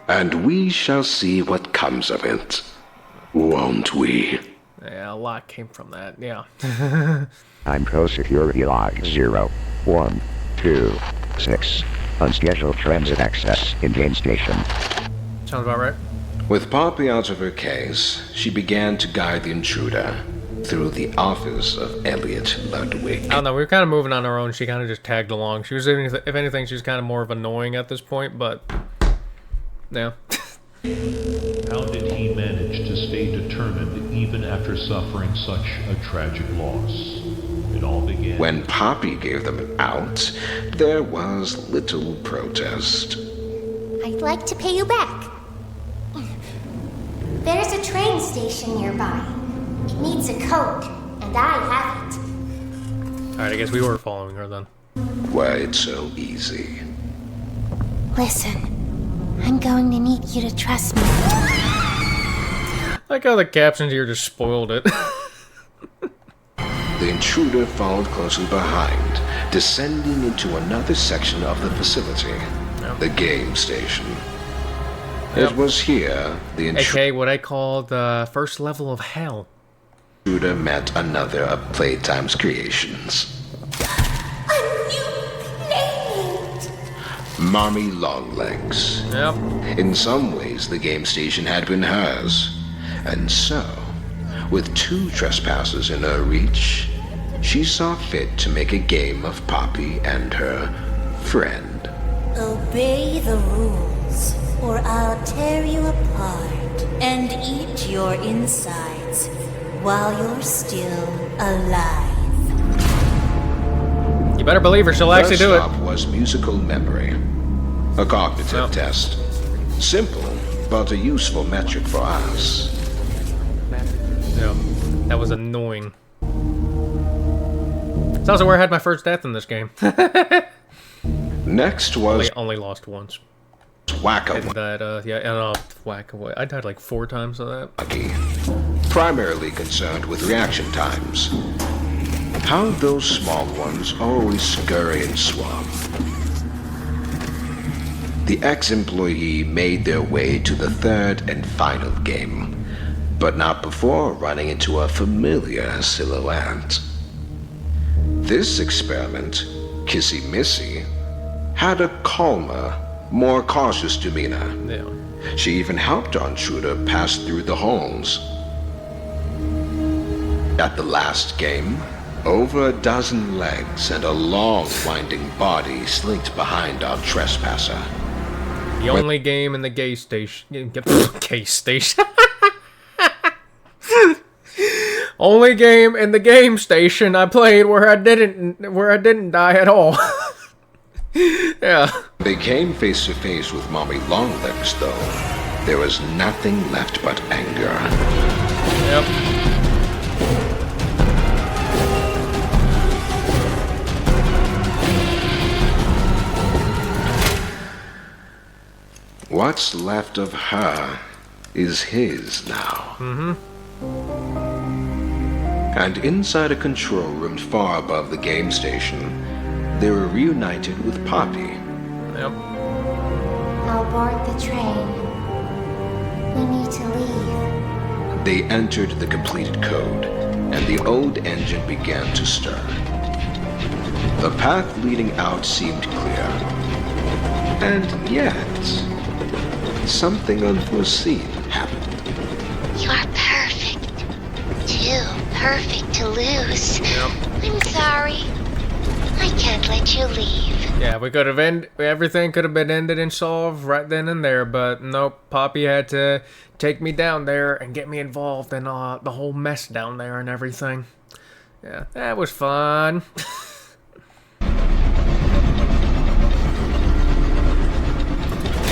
And we shall see what comes of it, won't we? Yeah, a lot came from that, yeah. I'm Pro Security Log 0, 1, 2, 6. Unscheduled transit access in game station. Sounds about right. With Poppy out of her case, she began to guide the intruder through the office of Elliot Ludwig. I don't know, we were kind of moving on our own. She kind of just tagged along. She was, if anything, she was kind of more of annoying at this point, but yeah. How did he manage to stay determined even after suffering such a tragic loss? It all began when Poppy gave them out, there was little protest. I'd like to pay you back. There's a train station nearby. It needs a code, and I have it. Alright, I guess we were following her then. Quite so easy. Listen, I'm going to need you to trust me. I like how the captions here just spoiled it. The intruder followed closely behind, descending into another section of the facility, the game station. It was here the AKA what I call the first level of hell. intruder met another of Playtime's creations. Mommy Longlegs. Yep. In some ways, the game station had been hers. And so, with 2 trespassers in her reach, she saw fit to make a game of Poppy and her friend. Obey the rules, or I'll tear you apart and eat your insides while you're still alive. You better believe her, she'll actually do it. First up was musical memory. A cognitive test. Simple, but a useful metric for us. Yeah, that was annoying. It's also where I had my first death in this game. Next was only lost once. Whack-A-Mole. And that, yeah, and Whack-A-Mole. I died like 4 times on that. Primarily concerned with reaction times. How those small ones always scurry and swab. The ex-employee made their way to the 3rd and final game, but not before running into a familiar silhouette. This experiment, Kissy Missy, had a calmer, more cautious demeanor. Yeah. She even helped our intruder pass through the holes. At the last game, over a dozen legs and a long, winding body slinked behind our trespasser. The only game in the gay station. Gay station. Only game in the game station I played where I didn't die at all. Yeah. They came face to face with Mommy Longlegs, though. There was nothing left but anger. Yep. What's left of her is his now. Mm-hmm. And inside a control room far above the game station, they were reunited with Poppy. Yep. I'll board the train. We need to leave. They entered the completed code, and the old engine began to stir. The path leading out seemed clear. And yet, something unforeseen happened. You are perfect. Too perfect to lose. Yep. I'm sorry. I can't let you leave. Yeah, we could have everything could have been ended and solved right then and there, but nope. Poppy had to take me down there and get me involved in the whole mess down there and everything. Yeah, that was fun.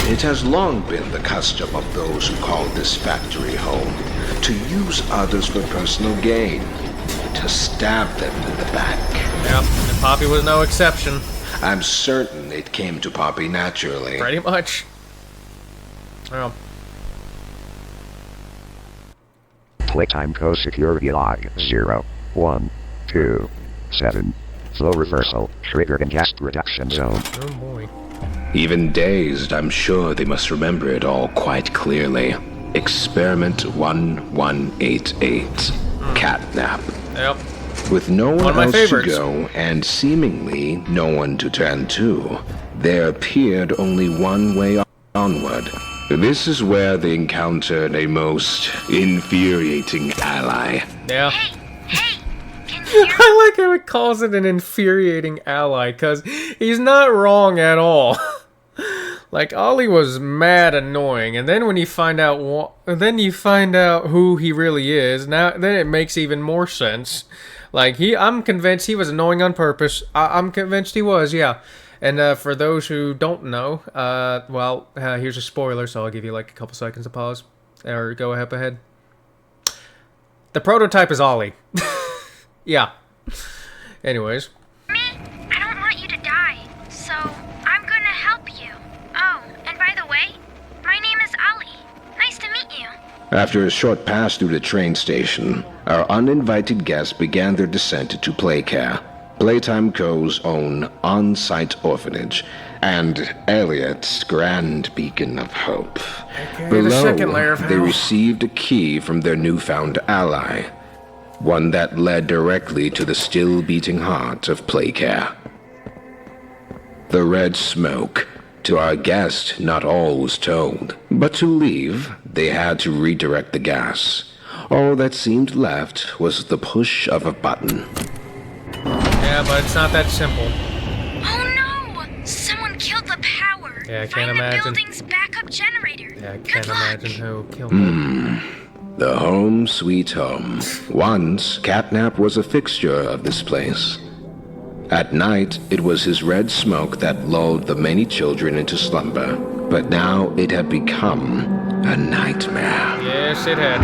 It has long been the custom of those who call this factory home to use others for personal gain, to stab them in the back. Yep, and Poppy was no exception. I'm certain it came to Poppy naturally. Pretty much. Well. Playtime co-security log 0127. Flow reversal, triggered in gas reduction zone. Oh boy. Even dazed, I'm sure they must remember it all quite clearly. Experiment 1188. Catnap. Yep. With no one else favorites. to go, and seemingly no one to turn to, there appeared only one way onward. This is where they encountered a most infuriating ally. Yeah. I like how it calls it an infuriating ally, because he's not wrong at all. Like, Ollie was mad annoying, and then when you find out who he really is, then it makes even more sense. Like, I'm convinced he was annoying on purpose. I'm convinced he was, yeah. And for those who don't know, here's a spoiler, so I'll give you like a couple seconds to pause. Or go ahead. The prototype is Ollie. Yeah. Anyways. Me, I don't want you to die, so I'm gonna help you. Oh, and by the way, my name is Ali. Nice to meet you. After a short pass through the train station, our uninvited guests began their descent to Playcare. Playtime Co.'s own on-site orphanage, and Elliot's grand beacon of hope. Okay, the second layer of Below, they hell. received a key from their newfound ally, one that led directly to the still-beating heart of Playcare. The red smoke. To our guest, not all was told, but to leave, they had to redirect the gas. All that seemed left was the push of a button. Yeah, but it's not that simple. Oh no! Someone killed the power. Yeah, I Find can't the imagine. building's backup generator. Yeah, I can't imagine who killed him. The home sweet home. Once, Catnap was a fixture of this place. At night, it was his red smoke that lulled the many children into slumber. But now it had become a nightmare. Yes, it had.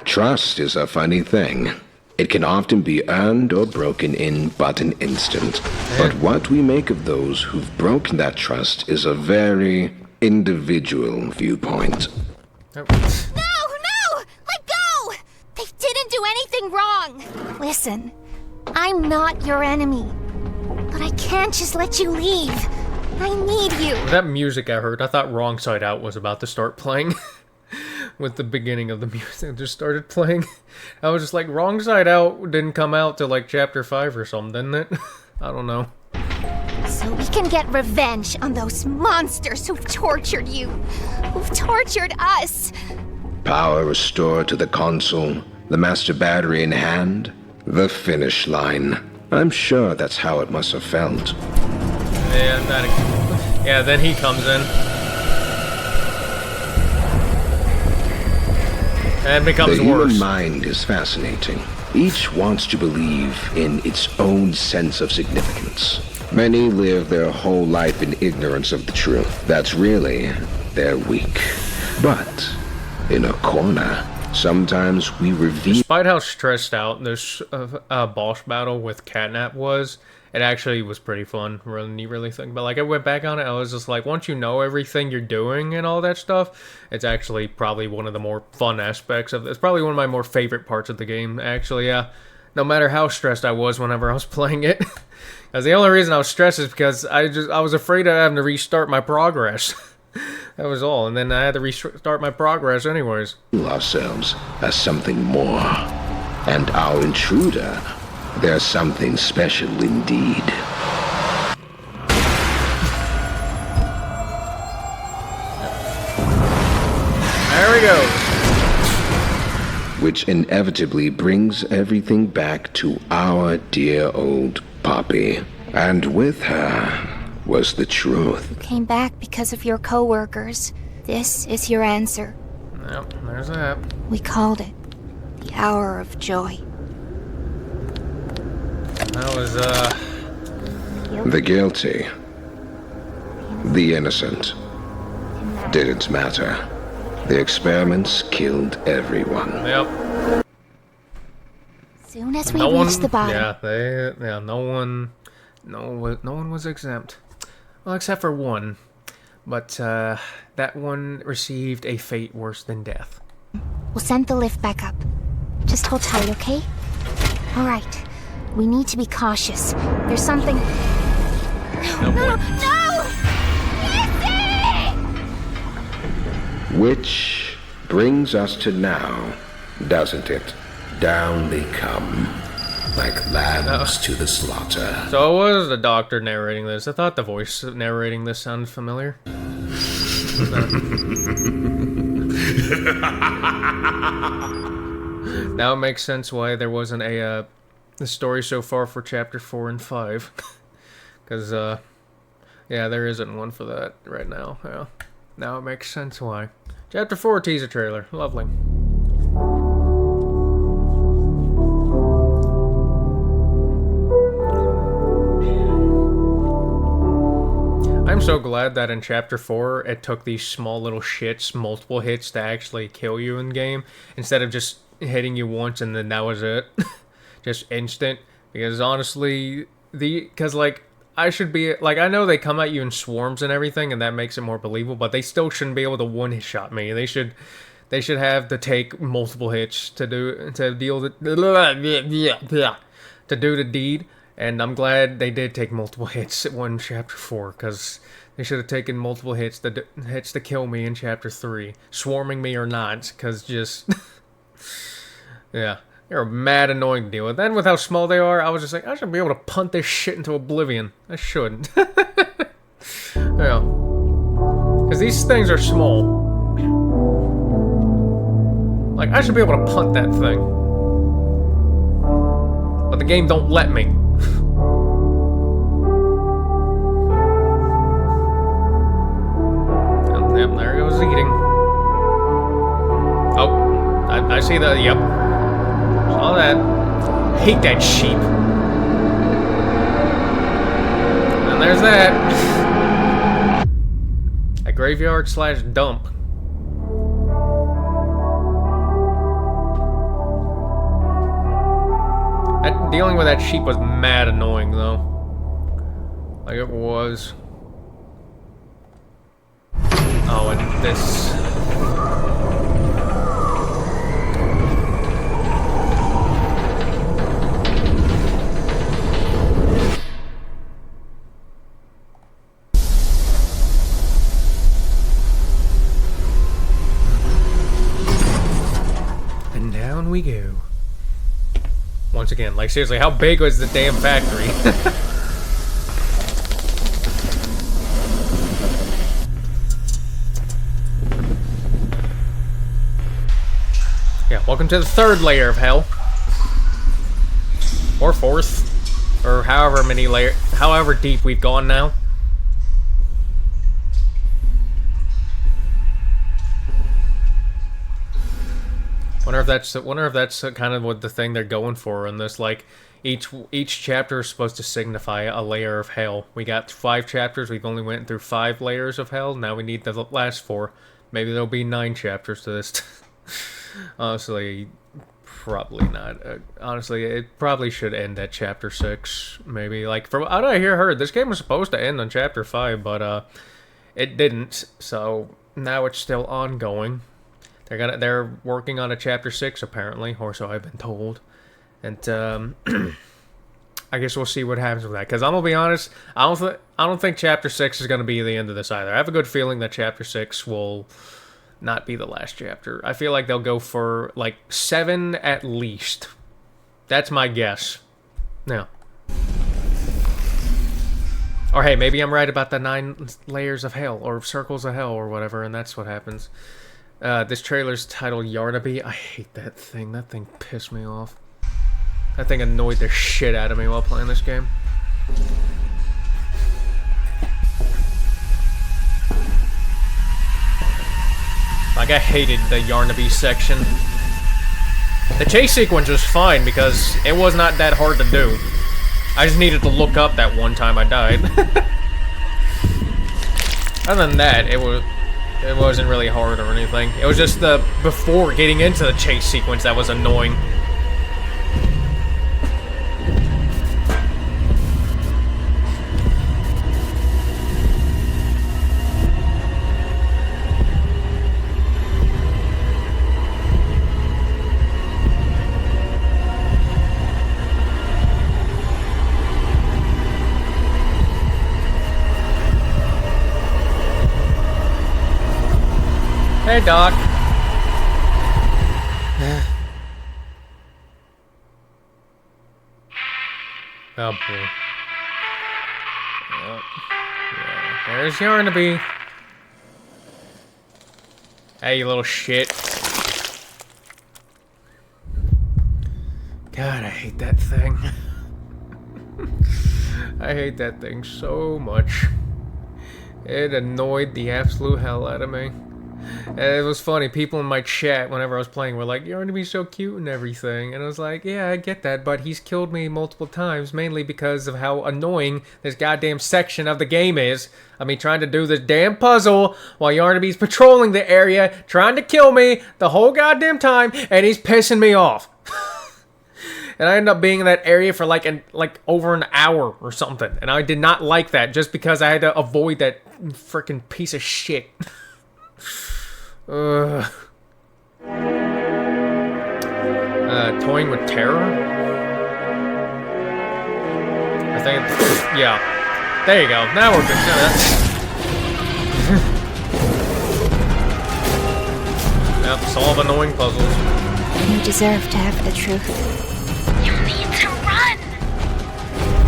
Trust is a funny thing. It can often be earned or broken in but an instant. But what we make of those who've broken that trust is a very individual viewpoint. No! No! Let go! They didn't do anything wrong! Listen, I'm not your enemy. But I can't just let you leave. I need you. That music I heard, I thought Wrong Side Out was about to start playing. With the beginning of the music just started playing. I was just like, Wrong Side Out didn't come out till like chapter 5 or something, didn't it? I don't know. So we can get revenge on those monsters who've tortured you. Who've tortured us. Power restored to the console, the master battery in hand, the finish line. I'm sure that's how it must have felt. Yeah, then he comes in. And it becomes the human worse. mind is fascinating. Each wants to believe in its own sense of significance. Many live their whole life in ignorance of the truth. That's really their weak. But in a corner, sometimes we reveal. Despite how stressed out this boss battle with Catnap was, it actually was pretty fun when you really think about it. Like, I went back on it, I was just like, once you know everything you're doing and all that stuff, it's actually probably one of the more fun aspects of it. It's probably one of my more favorite parts of the game, actually, yeah. No matter how stressed I was whenever I was playing it. Because the only reason I was stressed is because I was afraid of having to restart my progress. That was all, and then I had to restart my progress anyways. Ourselves as something more. And our intruder, there's something special indeed. There we go. Which inevitably brings everything back to our dear old Poppy. And with her was the truth. You came back because of your co-workers. This is your answer. Yep, there's that. We called it the hour of joy. That was, The guilty. The innocent. Didn't matter. The experiments killed everyone. Yep. Soon as we reach the bottom. Yeah, no one was exempt. Well, except for one. But, that one received a fate worse than death. We'll send the lift back up. Just hold tight, okay? Alright. We need to be cautious. There's something... No! Which brings us to now, doesn't it? Down they come, like lambs to the slaughter. So it was the doctor narrating this. I thought the voice narrating this sounded familiar. Now it makes sense why there wasn't a story so far for chapter 4 and 5. Because, yeah, there isn't one for that right now. Yeah. Now it makes sense why. Chapter 4 teaser trailer. Lovely. I'm so glad that in Chapter 4, it took these small little shits, multiple hits, to actually kill you in game, instead of just hitting you once and then that was it. Just instant. Because honestly, like, I should be, like, I know they come at you in swarms and everything, and that makes it more believable, but they still shouldn't be able to one-shot me. They should they should have to take multiple hits to deal the to do the deed. And I'm glad they did take multiple hits in Chapter 4, because they should have taken multiple hits to kill me in Chapter 3, swarming me or not, because just yeah, they're mad annoying to deal with. Then with how small they are, I was just like, I should be able to punt this shit into oblivion. I should. Yeah, because these things are small. Like, I should be able to punt that thing, but the game don't let me. Yep, there goes eating. Oh, I see that. Yep, saw that. Hate that sheep. And there's that. A graveyard slash dump. Dealing with that sheep was mad annoying, though. Like, it was. Oh, and this. And down we go. Once again, like, seriously, how big was the damn factory? Yeah, welcome to the third layer of hell. Or fourth. Or however many however deep we've gone now. Wonder if that's kind of what the thing they're going for in this. Like, each chapter is supposed to signify a layer of hell. We got 5 chapters. We've only went through 5 layers of hell. Now we need the last 4. Maybe there'll be 9 chapters to this. Honestly, probably not. Honestly, it probably should end at chapter 6. Maybe, like, from what I heard, this game was supposed to end on chapter 5, but it didn't. So now it's still ongoing. They're working on a chapter 6 apparently, or so I've been told. And I guess we'll see what happens with that. Because I'm gonna be honest, I don't think chapter 6 is gonna be the end of this either. I have a good feeling that chapter 6 will not be the last chapter. I feel like they'll go for like 7 at least. That's my guess. Now, or hey, maybe I'm right about the 9 layers of hell or circles of hell or whatever, and that's what happens. This trailer's titled Yarnaby. I hate that thing. That thing pissed me off. That thing annoyed the shit out of me while playing this game. Like, I hated the Yarnaby section. The chase sequence was fine because it was not that hard to do. I just needed to look up that one time I died. Other than that, it wasn't really hard or anything. It was just the before getting into the chase sequence that was annoying. Hey, Doc. Oh, boy. Yep. Yeah. There's Yarnaby. Hey, you little shit. God, I hate that thing. I hate that thing so much. It annoyed the absolute hell out of me. And it was funny, people in my chat, whenever I was playing, were like, you're gonna be so cute and everything. And I was like, yeah, I get that, but he's killed me multiple times, mainly because of how annoying this goddamn section of the game is. I mean, trying to do this damn puzzle while Yarnaby's patrolling the area, trying to kill me the whole goddamn time, and he's pissing me off. And I ended up being in that area for like over an hour or something. And I did not like that, just because I had to avoid that freaking piece of shit. Toying with terror? I think, yeah. There you go. Now we're good. Yep, solve annoying puzzles. You deserve to have the truth. You need to run!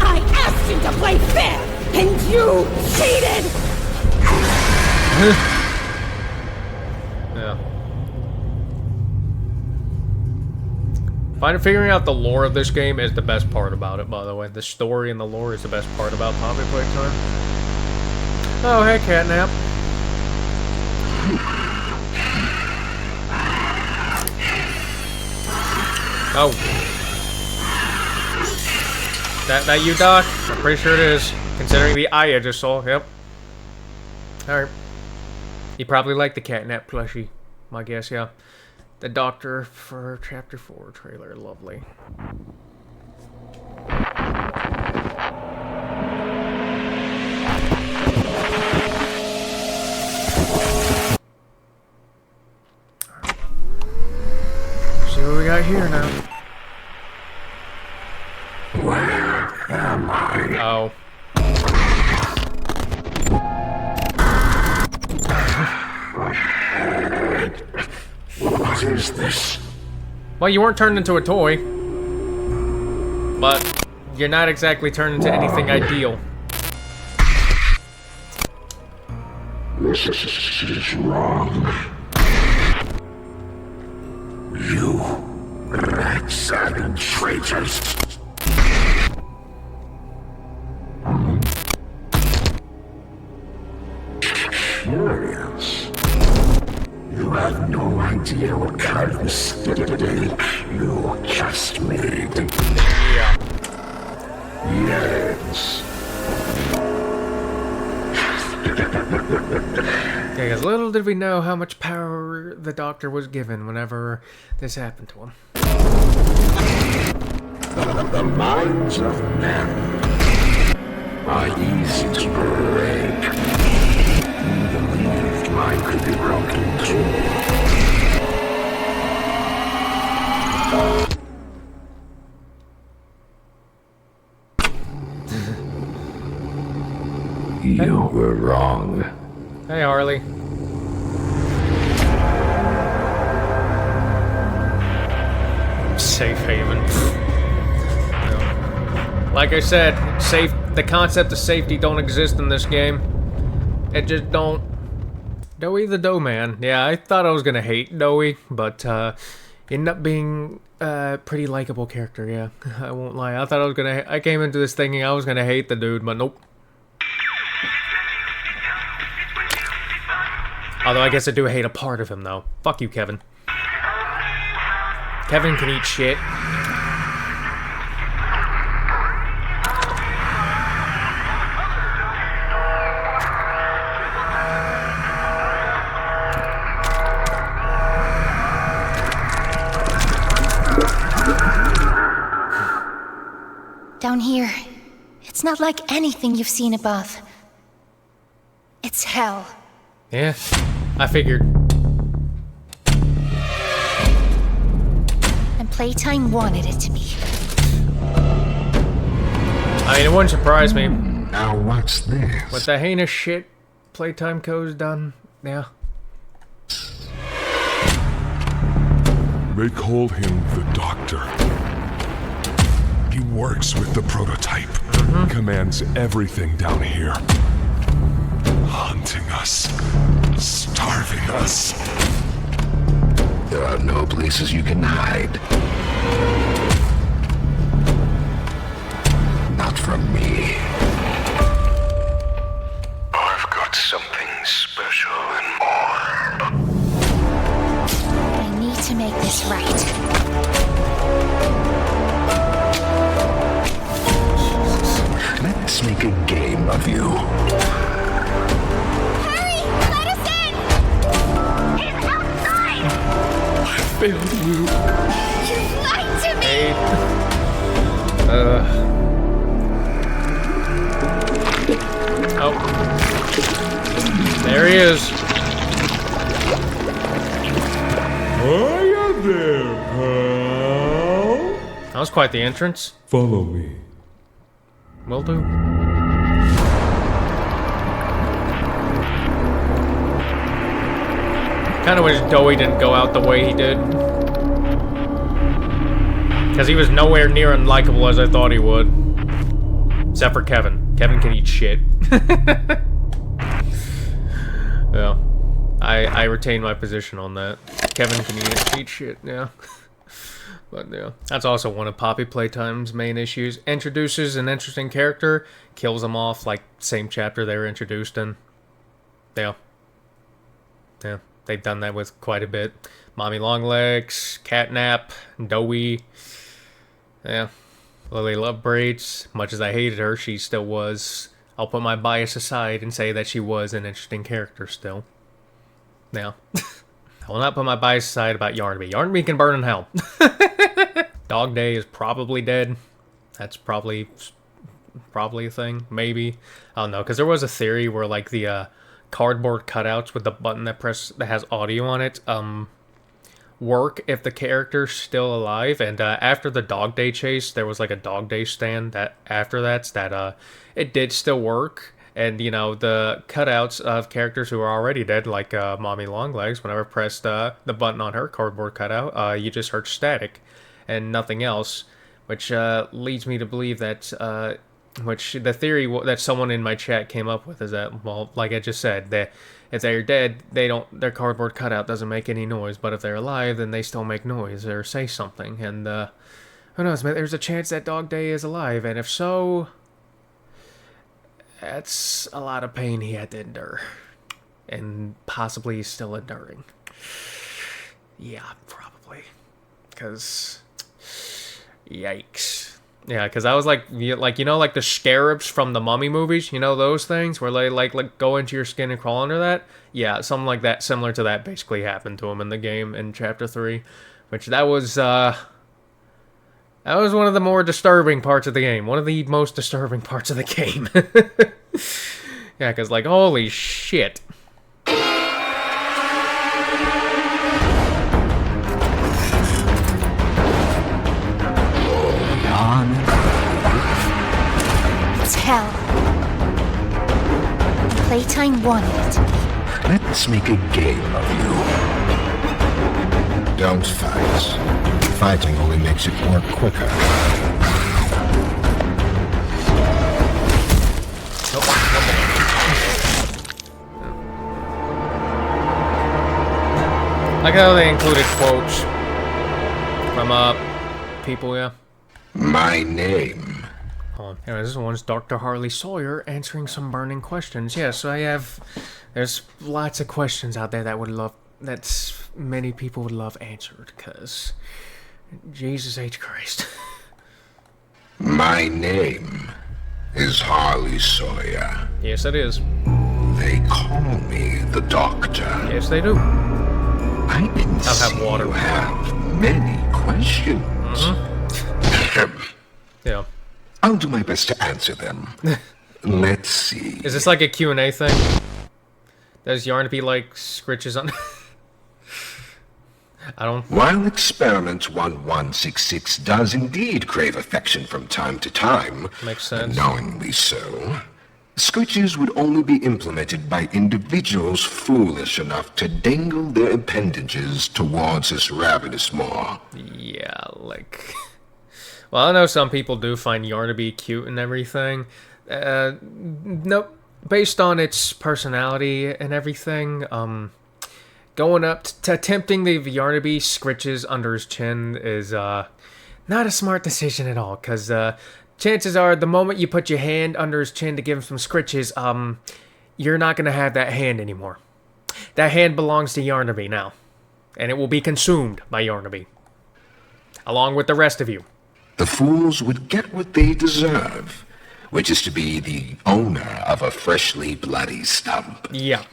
I asked you to play fair, and you cheated! Yeah. Figuring out the lore of this game is the best part about it, by the way. The story and the lore is the best part about Poppy Playtime. Oh, hey, Catnap. Oh. That you, Doc? I'm pretty sure it is. Considering the eye I just saw. Yep. Alright. You probably like the Catnap plushie. My guess, yeah. The Doctor for Chapter 4 trailer. Lovely. See what we got here now. Where am I? Oh. What is this? Well, you weren't turned into a toy. But you're not exactly turned into anything ideal. This is wrong. You rats and traitors. Curious. You have no idea what kind of mistake you just made. Yeah. Yes. Yeah, because little did we know how much power the Doctor was given whenever this happened to him. The minds of men are easy to break. You believed mine could be broken too. You were wrong. Hey, Harley. Safe haven. No. Like I said, the concept of safety don't exist in this game. It just don't. Doughy the Dough Man. Yeah, I thought I was gonna hate Doughy, but ended up being a pretty likable character. Yeah, I won't lie. I thought I came into this thinking I was gonna hate the dude, but nope. Although I guess I do hate a part of him, though. Fuck you, Kevin. Kevin can eat shit. Down here, it's not like anything you've seen above. It's hell. Yeah, I figured. And Playtime wanted it to be. I mean, it wouldn't surprise me. Now what's this? With the heinous shit Playtime Co's done, yeah. They call him the Doctor. He works with the prototype. Commands everything down here. Hunting us. Starving us. There are no places you can hide. Not from me. I've got something special and more. I need to make this right. Let's make a game of you. Hurry! Let us in! He's outside! Failed you. You lied to me! Hey. Oh. There he is. Huh? That was quite the entrance. Follow me. Will do. Kinda wish Doey didn't go out the way he did. Because he was nowhere near unlikable as I thought he would. Except for Kevin. Kevin can eat shit. Yeah. I retain my position on that. Kevin can eat shit, yeah. But yeah. That's also one of Poppy Playtime's main issues. Introduces an interesting character, kills them off like same chapter they were introduced in. Yeah. Yeah. They've done that with quite a bit. Mommy Longlegs, Catnap, Doey. Yeah. Lily Lovebraids. Much as I hated her, she still was. I'll put my bias aside and say that she was an interesting character still. Yeah. I will not put my bias aside about Yarnaby. Yarnaby can burn in hell. Dog Day is probably dead. That's probably a thing. Maybe. I don't know. Because there was a theory where like the cardboard cutouts with the button that has audio on it work if the character's still alive. And after the Dog Day chase, there was like a Dog Day stand that after that it did still work. And, you know, the cutouts of characters who are already dead, like Mommy Longlegs, whenever I pressed the button on her cardboard cutout, you just heard static and nothing else, which leads me to believe that, which the theory that someone in my chat came up with is that, well, like I just said, that if they're dead, their cardboard cutout doesn't make any noise, but if they're alive, then they still make noise or say something, and, who knows, there's a chance that Dog Day is alive, and if so, that's a lot of pain he had to endure. And possibly still enduring. Yeah, probably. Because, yikes. Yeah, because I was like, you know, like the scarabs from the Mummy movies? You know those things? Where they, like go into your skin and crawl under that? Yeah, something like that, similar to that basically happened to him in the game in Chapter 3. Which that was one of the more disturbing parts of the game. One of the most disturbing parts of the game. Yeah, because, like, holy shit. It's hell. Playtime wanted it. Let's make a game of you. Don't fight. Fighting only makes it work quicker. I like how they included quotes from people, yeah. My name. Hold on. Anyway, this one's Dr. Harley Sawyer answering some burning questions. Yes, there's lots of questions out there that many people would love answered, because Jesus H. Christ. My name is Harley Sawyer. Yes, it is. They call me the Doctor. Yes, they do. I can I'll see have water. you have many questions. Yeah. I'll do my best to answer them. Let's see. Is this like a Q&A thing? Does Yarnaby like scritches on... I don't... While Experiment 1166 does indeed crave affection from time to time, makes sense. Knowingly so, scritches would only be implemented by individuals foolish enough to dangle their appendages towards his ravenous maw. Yeah, like... Well, I know some people do find Yarnaby cute and everything. No, based on its personality and everything, going up to attempting the Yarnaby scritches under his chin is not a smart decision at all, because chances are the moment you put your hand under his chin to give him some scritches, you're not going to have that hand anymore. That hand belongs to Yarnaby now, and it will be consumed by Yarnaby, along with the rest of you. The fools would get what they deserve, which is to be the owner of a freshly bloody stump. Yeah.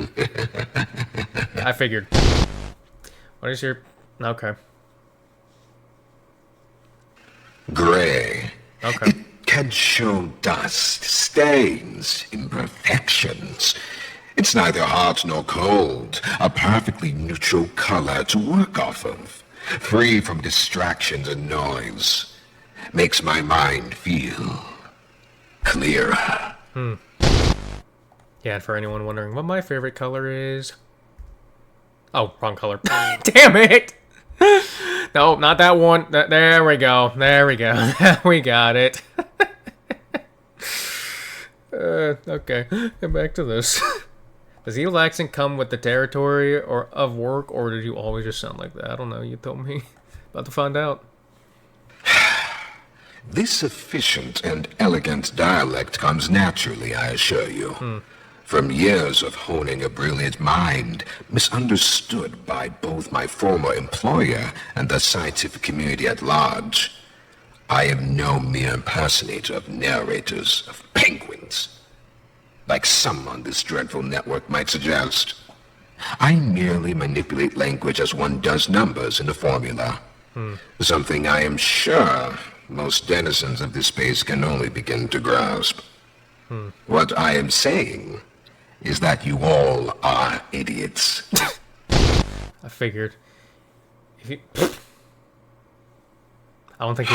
I figured. What is your... Okay. Gray. Okay. It can show dust, stains, imperfections. It's neither hot nor cold, a perfectly neutral color to work off of, free from distractions and noise. makes my mind feel clearer. Yeah, and for anyone wondering what my favorite color is... Oh, wrong color. Damn it! No, not that one. There we go. There we go. We got it. Okay, get back to this. Does evil accent come with the territory or of work, or did you always just sound like that? I don't know. You told me. About to find out. This efficient and elegant dialect comes naturally, I assure you. From years of honing a brilliant mind, misunderstood by both my former employer and the scientific community at large. I am no mere impersonator of narrators, of penguins, like some on this dreadful network might suggest. I merely manipulate language as one does numbers in a formula. Something I am sure most denizens of this space can only begin to grasp. What I am saying is that you all are idiots. I figured. If you... I don't think he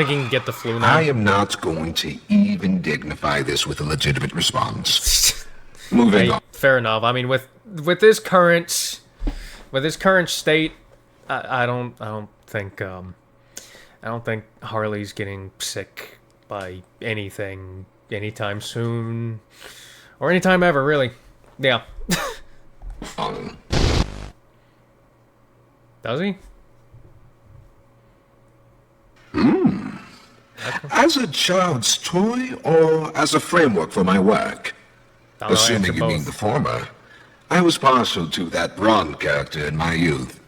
can get the flu now. I am not going to even dignify this with a legitimate response. Moving on. Fair enough. I mean, with this current state, I don't think Harley's getting sick by anything anytime soon, or anytime ever, really. Yeah. Does he? As a child's toy or as a framework for my work? Assuming you mean the former. I was partial to that Ron character in my youth.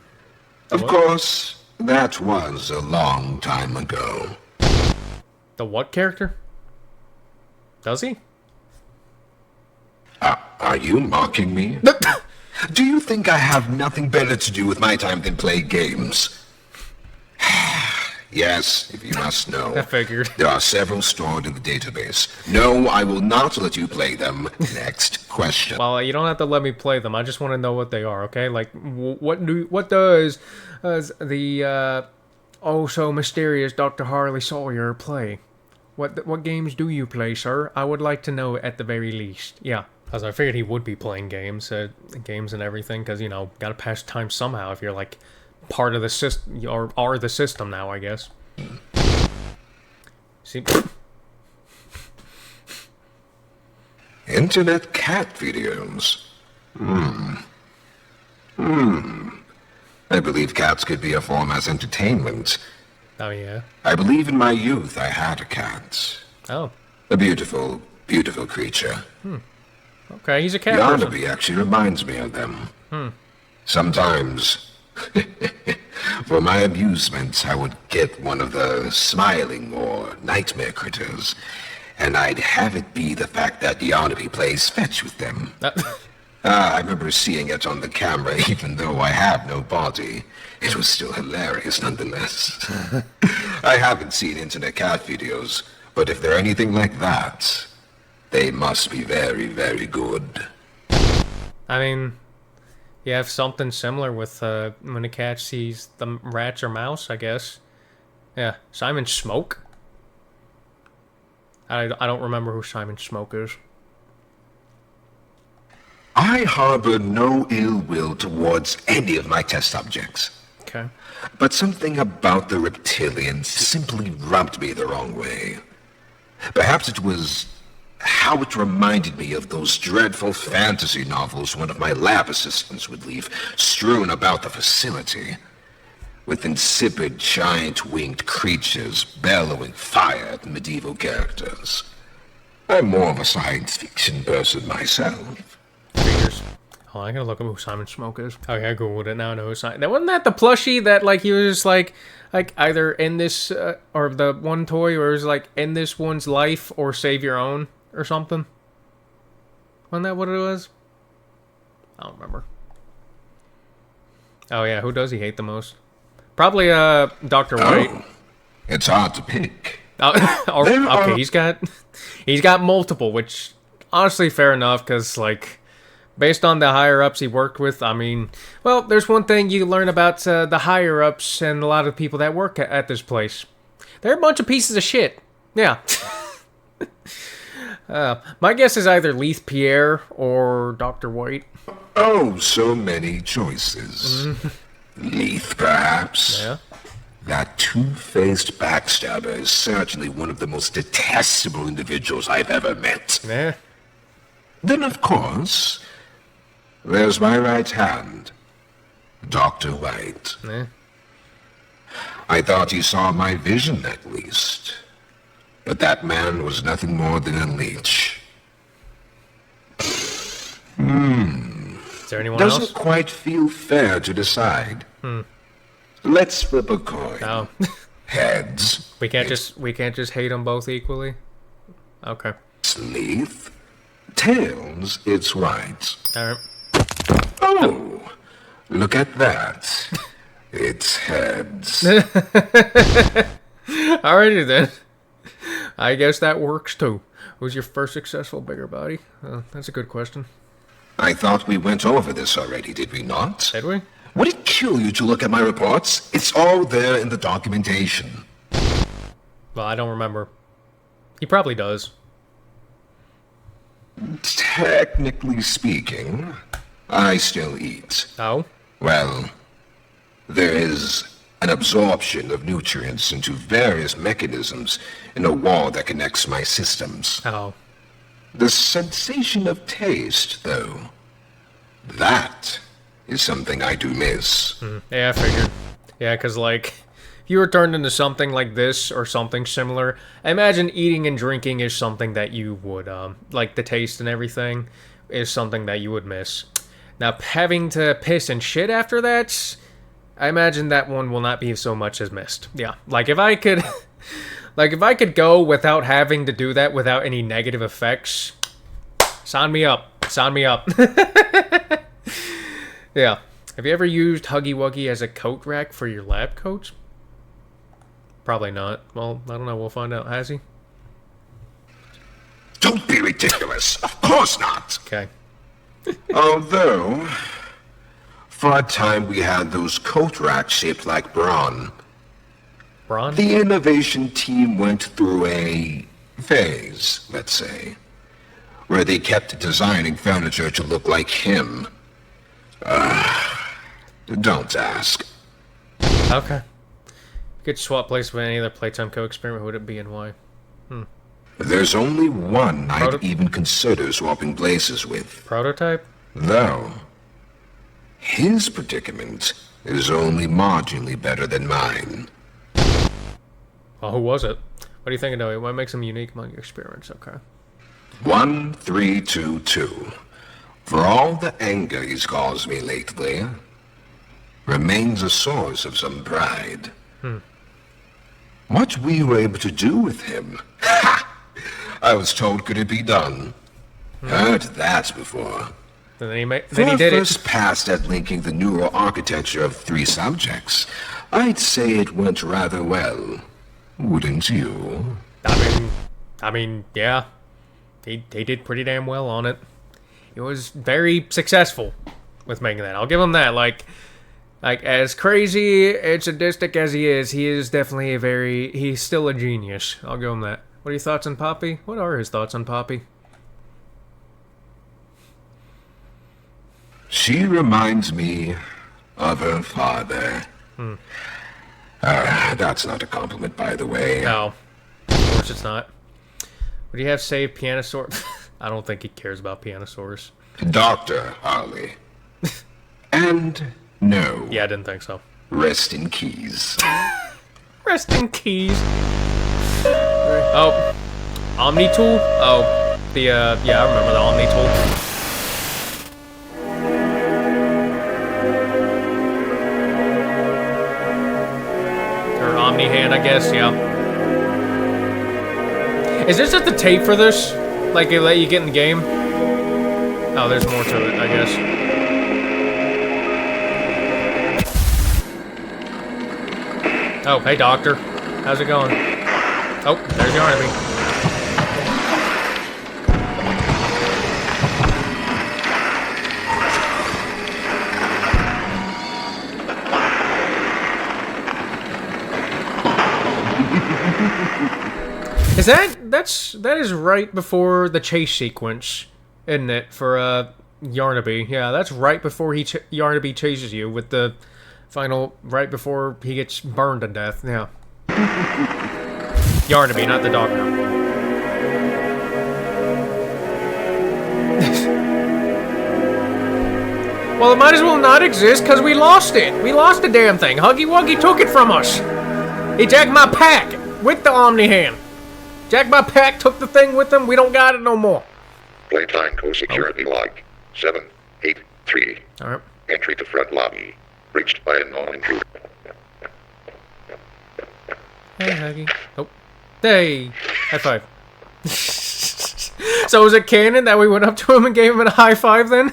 Of course, that was a long time ago. The what character? Does he? Are you mocking me? Do you think I have nothing better to do with my time than play games? Yes, if you must know. I figured. There are several stored in the database. No, I will not let you play them. Next question. Well, you don't have to let me play them. I just want to know what they are, okay? Like, what does the oh so mysterious Dr. Harley Sawyer play? What games do you play, sir? I would like to know at the very least. Yeah, because I figured he would be playing games and everything. Because gotta pass time somehow if you're like part of the system, or are the system now, I guess. See. Internet cat videos. I believe cats could be a form as entertainment. Oh, yeah? I believe in my youth I had a cat. Oh. A beautiful, beautiful creature. Okay, he's a cat The person. Yarnaby actually reminds me of them. Sometimes, for my amusement, I would get one of the smiling or nightmare critters, and I'd have it be the fact that Yarnaby plays fetch with them. I remember seeing it on the camera, even though I have no body. It was still hilarious nonetheless. I haven't seen internet cat videos, but if they're anything like that, they must be very, very good. I mean, you have something similar with when a cat sees the rats or mouse, I guess. Yeah, Simon Smoke? I don't remember who Simon Smoke is. I harbor no ill will towards any of my test subjects. Okay. But something about the reptilians simply rubbed me the wrong way. Perhaps it was how it reminded me of those dreadful fantasy novels one of my lab assistants would leave strewn about the facility, with insipid giant-winged creatures bellowing fire at medieval characters. I'm more of a science fiction person myself. Figures. Oh, I gotta look up who Simon Smoke is. Okay, I googled it, now I know who Simon... Wasn't that the plushie that, like, he was just, like either end this, or the one toy, or it was, like, end this one's life, or save your own, or something? Wasn't that what it was? I don't remember. Oh, yeah, who does he hate the most? Probably, Dr. White. Oh, it's hard to pick. Oh, okay, he's got multiple, which, honestly, fair enough, because, like... Based on the higher-ups he worked with, I mean... Well, there's one thing you learn about the higher-ups and a lot of people that work at this place. They're a bunch of pieces of shit. Yeah. My guess is either Leith Pierre or Dr. White. Oh, so many choices. Leith, perhaps? Yeah. That two-faced backstabber is certainly one of the most detestable individuals I've ever met. Yeah. Then, of course, there's my right hand, Dr. White. Yeah. I thought he saw my vision, at least. But that man was nothing more than a leech. Is there anyone Doesn't else? quite feel fair to decide. Let's flip a coin. Oh. Heads. We can't just hate them both equally. Okay. Leith. Tails, it's right. All right. Oh, look at that. It's heads. Alrighty then. I guess that works too. Who's your first successful bigger body? That's a good question. I thought we went over this already, did we not? Did we? Would it kill you to look at my reports? It's all there in the documentation. Well, I don't remember. He probably does. Technically speaking, I still eat. Oh? Well, there is an absorption of nutrients into various mechanisms in a wall that connects my systems. Oh. The sensation of taste, though, that is something I do miss. Yeah, I figured. Yeah, because, like, if you were turned into something like this or something similar, I imagine eating and drinking is something that you would, like, the taste and everything is something that you would miss. Now, having to piss and shit after that, I imagine that one will not be so much as missed. Yeah, like, if I could... Like, if I could go without having to do that without any negative effects, sign me up. Sign me up. Yeah. Have you ever used Huggy Wuggy as a coat rack for your lab coats? Probably not. Well, I don't know. We'll find out. Has he? Don't be ridiculous. Of course not. Okay. Although, for a time we had those coat racks shaped like brawn. Brawn? The innovation team went through a phase, let's say, where they kept designing furniture to look like him. Don't ask. Okay. If you could swap places with any other Playtime co-experiment, who would it be and why? There's only one I'd even consider swapping places with. Prototype? Though, his predicament is only marginally better than mine. Well, who was it? What do you think, Noe? What makes him unique among your experiments? Okay. 1322. For all the anger he's caused me lately, remains a source of some pride. What we were able to do with him, ha! I was told could it be done. Heard that before. Then he did it. First passed at linking the neural architecture of 3 subjects. I'd say it went rather well. Wouldn't you? I mean, yeah. He did pretty damn well on it. He was very successful with making that. I'll give him that. Like as crazy and sadistic as he is definitely he's still a genius. I'll give him that. What are your thoughts on Poppy? What are his thoughts on Poppy? She reminds me of her father. That's not a compliment, by the way. No. Of course it's not. Would you have saved Pianosaurus? I don't think he cares about Pianosaurus. Dr. Harley. And no. Yeah, I didn't think so. Rest in keys. Rest in keys. Oh. Omni Tool? Oh. Yeah, I remember the Omni Tool. Omni hand, I guess, yeah. Is this just the tape for this? Like they let you get in the game? Oh, there's more to it, I guess. Oh, hey doctor. How's it going? Oh, there's your enemy. That is right before the chase sequence, isn't it? For Yarnaby. Yeah, that's right before Yarnaby chases you with the final, right before he gets burned to death. Yeah. Yarnaby, not the dog. Well, it might as well not exist because we lost it. We lost the damn thing. Huggy Wuggy took it from us. He jacked my pack with the Omni hand. Jacked my pack, took the thing with him. We don't got it no more. Playtime co-security log 783. All right. Entry to front lobby. Reached by a non-intruder. Hey, Huggy. Oh. Hey. High five. So was it canon that we went up to him and gave him a high five then?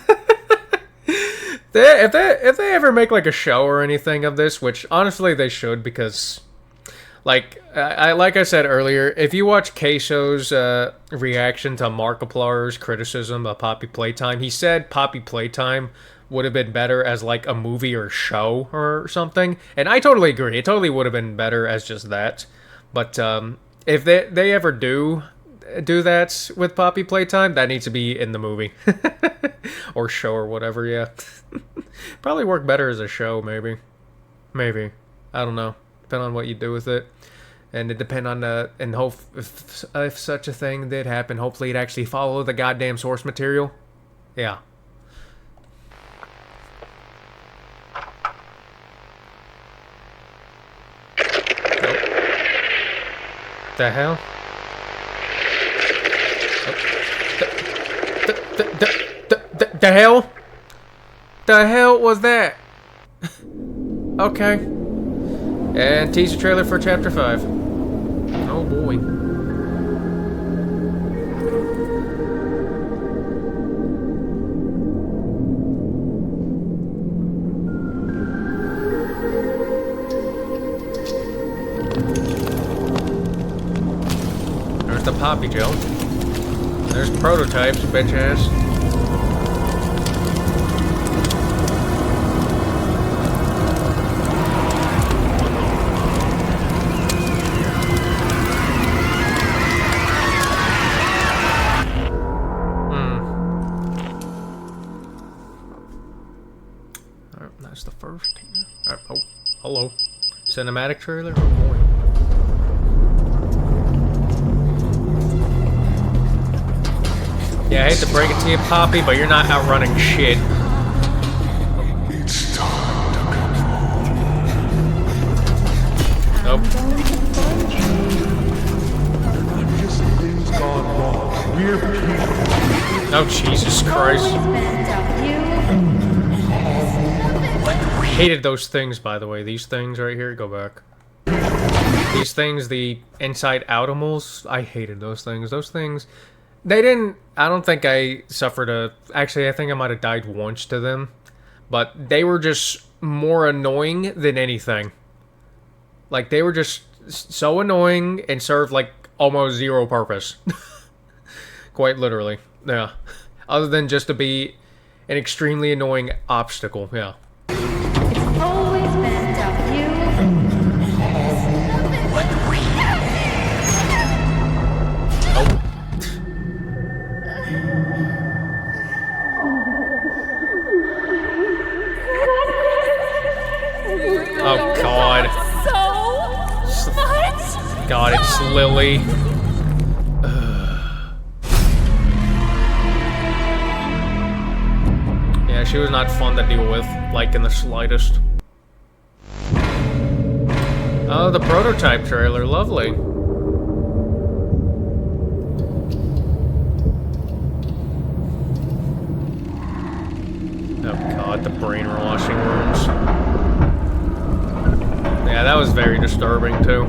If they ever make like a show or anything of this, which honestly they should, because like I said earlier, if you watch Queso's reaction to Markiplier's criticism of Poppy Playtime, he said Poppy Playtime would have been better as like a movie or show or something, and I totally agree. It totally would have been better as just that. But if they ever do that with Poppy Playtime, that needs to be in the movie or show or whatever. Yeah. Probably work better as a show, maybe. I don't know. Depend on what you do with it, and it depend on and hope if such a thing did happen, hopefully it actually follow the goddamn source material. Yeah. Nope. The hell? The hell? The hell was that? Okay. And teaser trailer for Chapter 5. Oh boy. There's the Poppy Joe. There's prototypes, bitch ass. That's the first. Alright, oh, hello. Cinematic trailer? Oh boy. Yeah, I hate to break it to you, Poppy, but you're not outrunning shit. It's time to come home. Nope. They're not just things gone wrong. We're people. Oh, Jesus Christ. Hated those things, by the way. These things right here, go back. These things, the inside outimals, I hated those things. Those things, they didn't, I don't think I suffered a, actually I think I might have died once to them, but they were just more annoying than anything. Like, they were just so annoying and served like almost zero purpose. Quite literally, yeah. Other than just to be an extremely annoying obstacle, yeah. Always been about you. Oh God. So much. God, it's Lily. Yeah, she was not fun to deal with, like in the slightest. Oh, the prototype trailer, lovely. Oh God, the brainwashing rooms. Yeah, that was very disturbing too.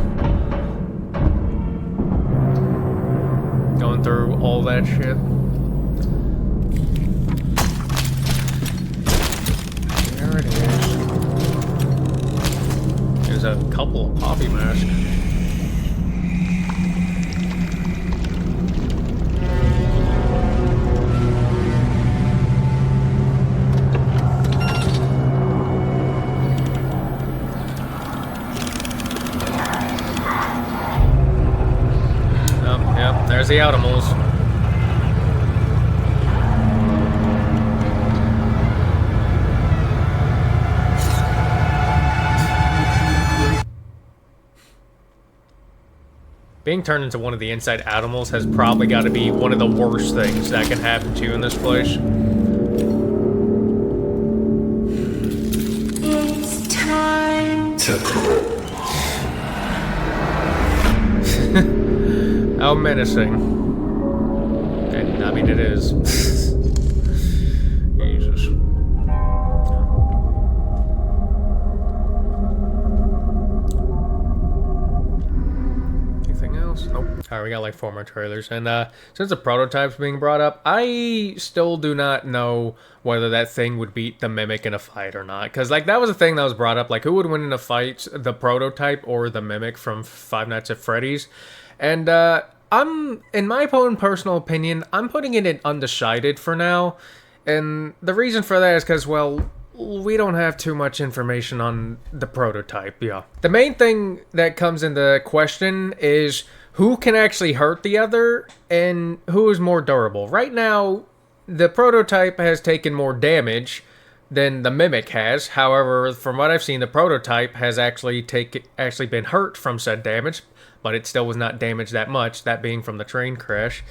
Going through all that shit. There it is. There's a couple of Poppy masks. There's the animals. Being turned into one of the inside animals has probably got to be one of the worst things that can happen to you in this place. It's time to How menacing. And, I mean, it is. Jesus. Anything else? Nope. Alright, we got like 4 more trailers. And since the prototype's being brought up, I still do not know whether that thing would beat the Mimic in a fight or not. Because like that was a thing that was brought up. Like who would win in a fight, the prototype or the Mimic from Five Nights at Freddy's? And I'm, in my own personal opinion, I'm putting it in undecided for now. And the reason for that is because, well, we don't have too much information on the prototype, yeah. The main thing that comes into question is who can actually hurt the other and who is more durable. Right now, the prototype has taken more damage than the Mimic has. However, from what I've seen, the prototype has actually been hurt from said damage, but it still was not damaged that much, that being from the train crash.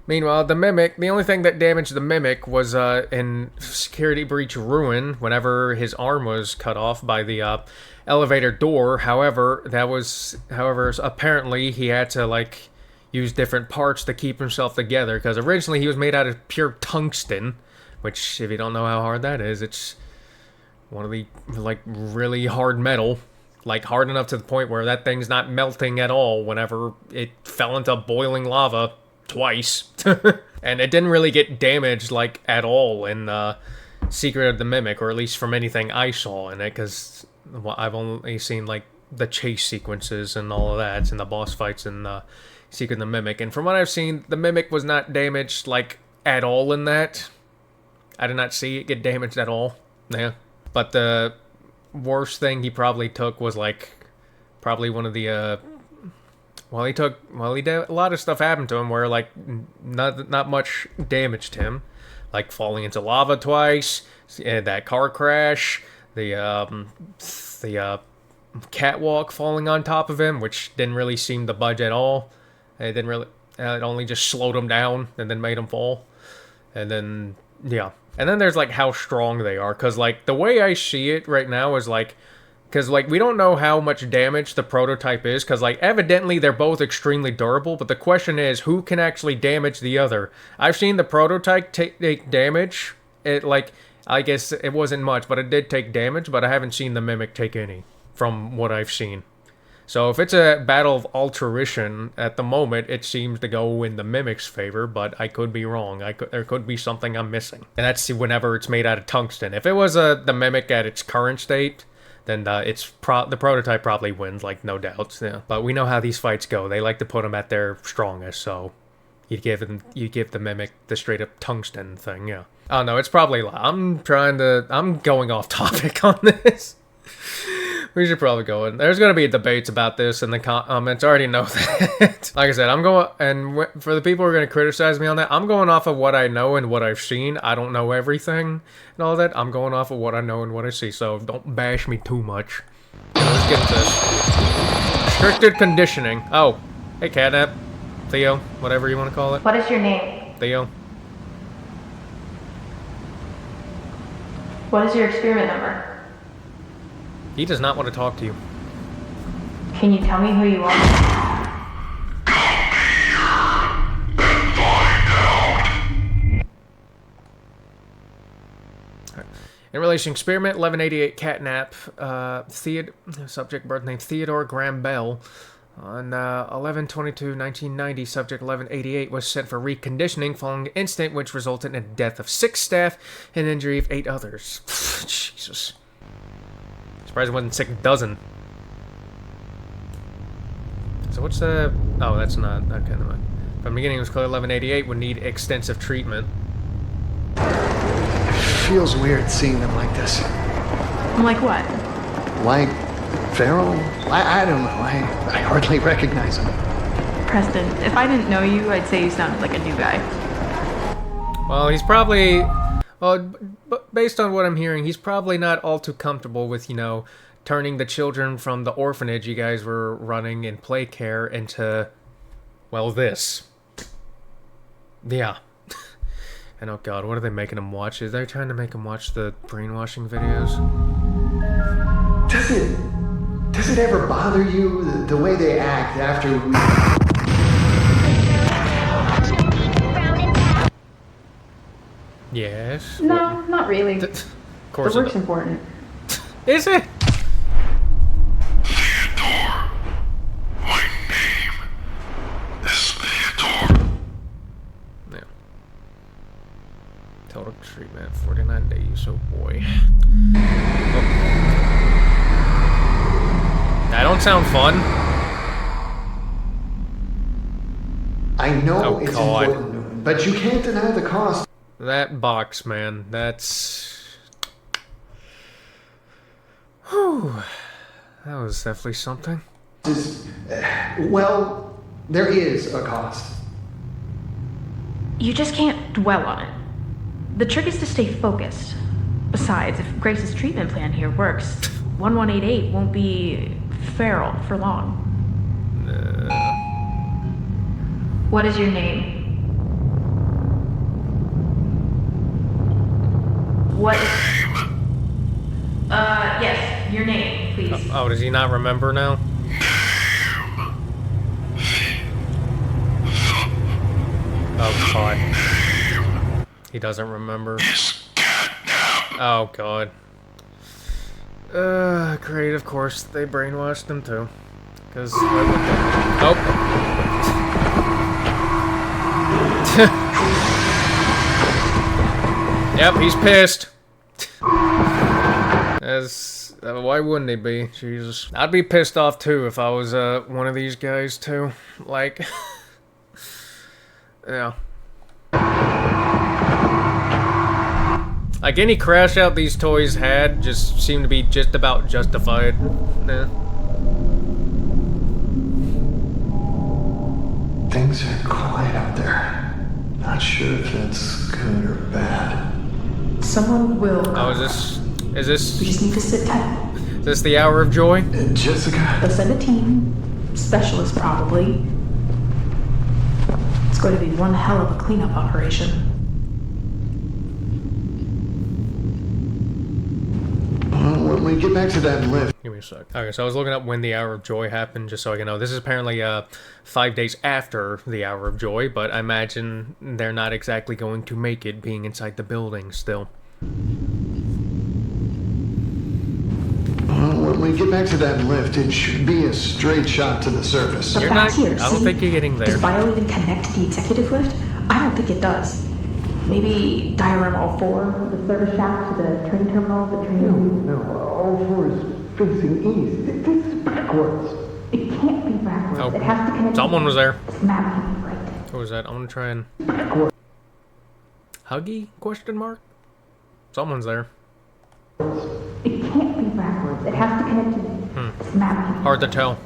Meanwhile, the Mimic, the only thing that damaged the Mimic was in Security Breach Ruin, whenever his arm was cut off by the elevator door. However, apparently he had to, like, use different parts to keep himself together, because originally he was made out of pure tungsten, which, if you don't know how hard that is, it's one of the, like, really hard metal. Like, hard enough to the point where that thing's not melting at all whenever it fell into boiling lava twice. And it didn't really get damaged, like, at all in Secret of the Mimic, or at least from anything I saw in it, because I've only seen, like, the chase sequences and all of that, and the boss fights in Secret of the Mimic. And from what I've seen, the Mimic was not damaged, like, at all in that. I did not see it get damaged at all. Yeah. But the worst thing he probably took was, like, probably one of the, he did a lot of stuff happened to him where, like, not much damaged him. Like, falling into lava twice, that car crash, the catwalk falling on top of him, which didn't really seem to budge at all. It didn't really, it only just slowed him down and then made him fall. And then, yeah. And then there's, like, how strong they are, because, like, the way I see it right now is, like, because, like, we don't know how much damage the prototype is, because, like, evidently they're both extremely durable, but the question is, who can actually damage the other? I've seen the prototype take damage. It, like, I guess it wasn't much, but it did take damage, but I haven't seen the Mimic take any, from what I've seen. So if it's a battle of altruition, at the moment, it seems to go in the Mimic's favor, but I could be wrong. There could be something I'm missing. And that's whenever it's made out of tungsten. If it was the Mimic at its current state, then the prototype probably wins, like, no doubts. Yeah. But we know how these fights go. They like to put them at their strongest, so you give the Mimic the straight-up tungsten thing, yeah. Oh, no, it's probably... I'm going off topic on this. We should probably go in. There's going to be debates about this in the comments. I already know that. Like I said, I'm going... And for the people who are going to criticize me on that, I'm going off of what I know and what I've seen. I don't know everything and all that. I'm going off of what I know and what I see, so don't bash me too much. Let's get into this. Restricted conditioning. Oh. Hey, Catnap. Theo. Whatever you want to call it. What is your name? Theo. What is your experiment number? He does not want to talk to you. Can you tell me who you are? In relation, experiment 1188 catnap. Subject birth name Theodore Graham Bell. On 11/22/1990, subject 1188 was sent for reconditioning following an incident which resulted in the death of 6 staff and injury of 8 others. Jesus. Surprised it wasn't 6 dozen. So what's the... Oh, that's not... Okay, never mind. From the beginning, it was clear 1188 would need extensive treatment. It feels weird seeing them like this. Like what? Like feral? I don't know. I hardly recognize them. Preston, if I didn't know you, I'd say you sounded like a new guy. Well, he's probably... Well, based on what I'm hearing, he's probably not all too comfortable with, you know, turning the children from the orphanage you guys were running in play care into, well, this. Yeah. And oh god, what are they making him watch? Is they trying to make him watch the brainwashing videos? Does it ever bother you the way they act after we... Yes. No, not really. Of course the work's important. Is it? Yeah. Total treatment, 49 days, oh boy. Oh. That don't sound fun. I know it's important, but you can't deny the cost. That box, man, that's... Whew. That was definitely something. Well, there is a cost. You just can't dwell on it. The trick is to stay focused. Besides, if Grace's treatment plan here works, 1188 won't be feral for long. What is your name? What is... yes, your name, please. Oh, does he not remember now? Oh, God. He doesn't remember. Oh, God. Great, of course. They brainwashed him, too. Because... Nope. Yep, he's pissed. As why wouldn't he be? Jesus, I'd be pissed off too if I was one of these guys too. Like, yeah. Like any crash out these toys had just seemed to be just about justified. Yeah. Things are quiet out there. Not sure if that's good or bad. Someone will. Oh, is this? We just need to sit tight. Is this the hour of joy? Jessica. They'll send a team. Specialist, probably. It's going to be one hell of a cleanup operation. Well, when we get back to that lift. Give me a sec. Okay, so I was looking up when the Hour of Joy happened, just so I can know. This is apparently 5 days after the Hour of Joy, but I imagine they're not exactly going to make it being inside the building still. Well, when we get back to that lift, it should be a straight shot to the surface. You're not. Here, I don't think you're getting there. Does Bio even connect to the executive lift? I don't think it does. Maybe diagram all four, the service shaft to the train terminal, the train... No, all four is facing east. This is backwards. It can't be backwards. Oh, it has to connect... someone was there. This map can't be right. Who was that? I'm gonna try and... Huggy? Question mark? Someone's there. It can't be backwards. It has to connect to this map. Hard to tell.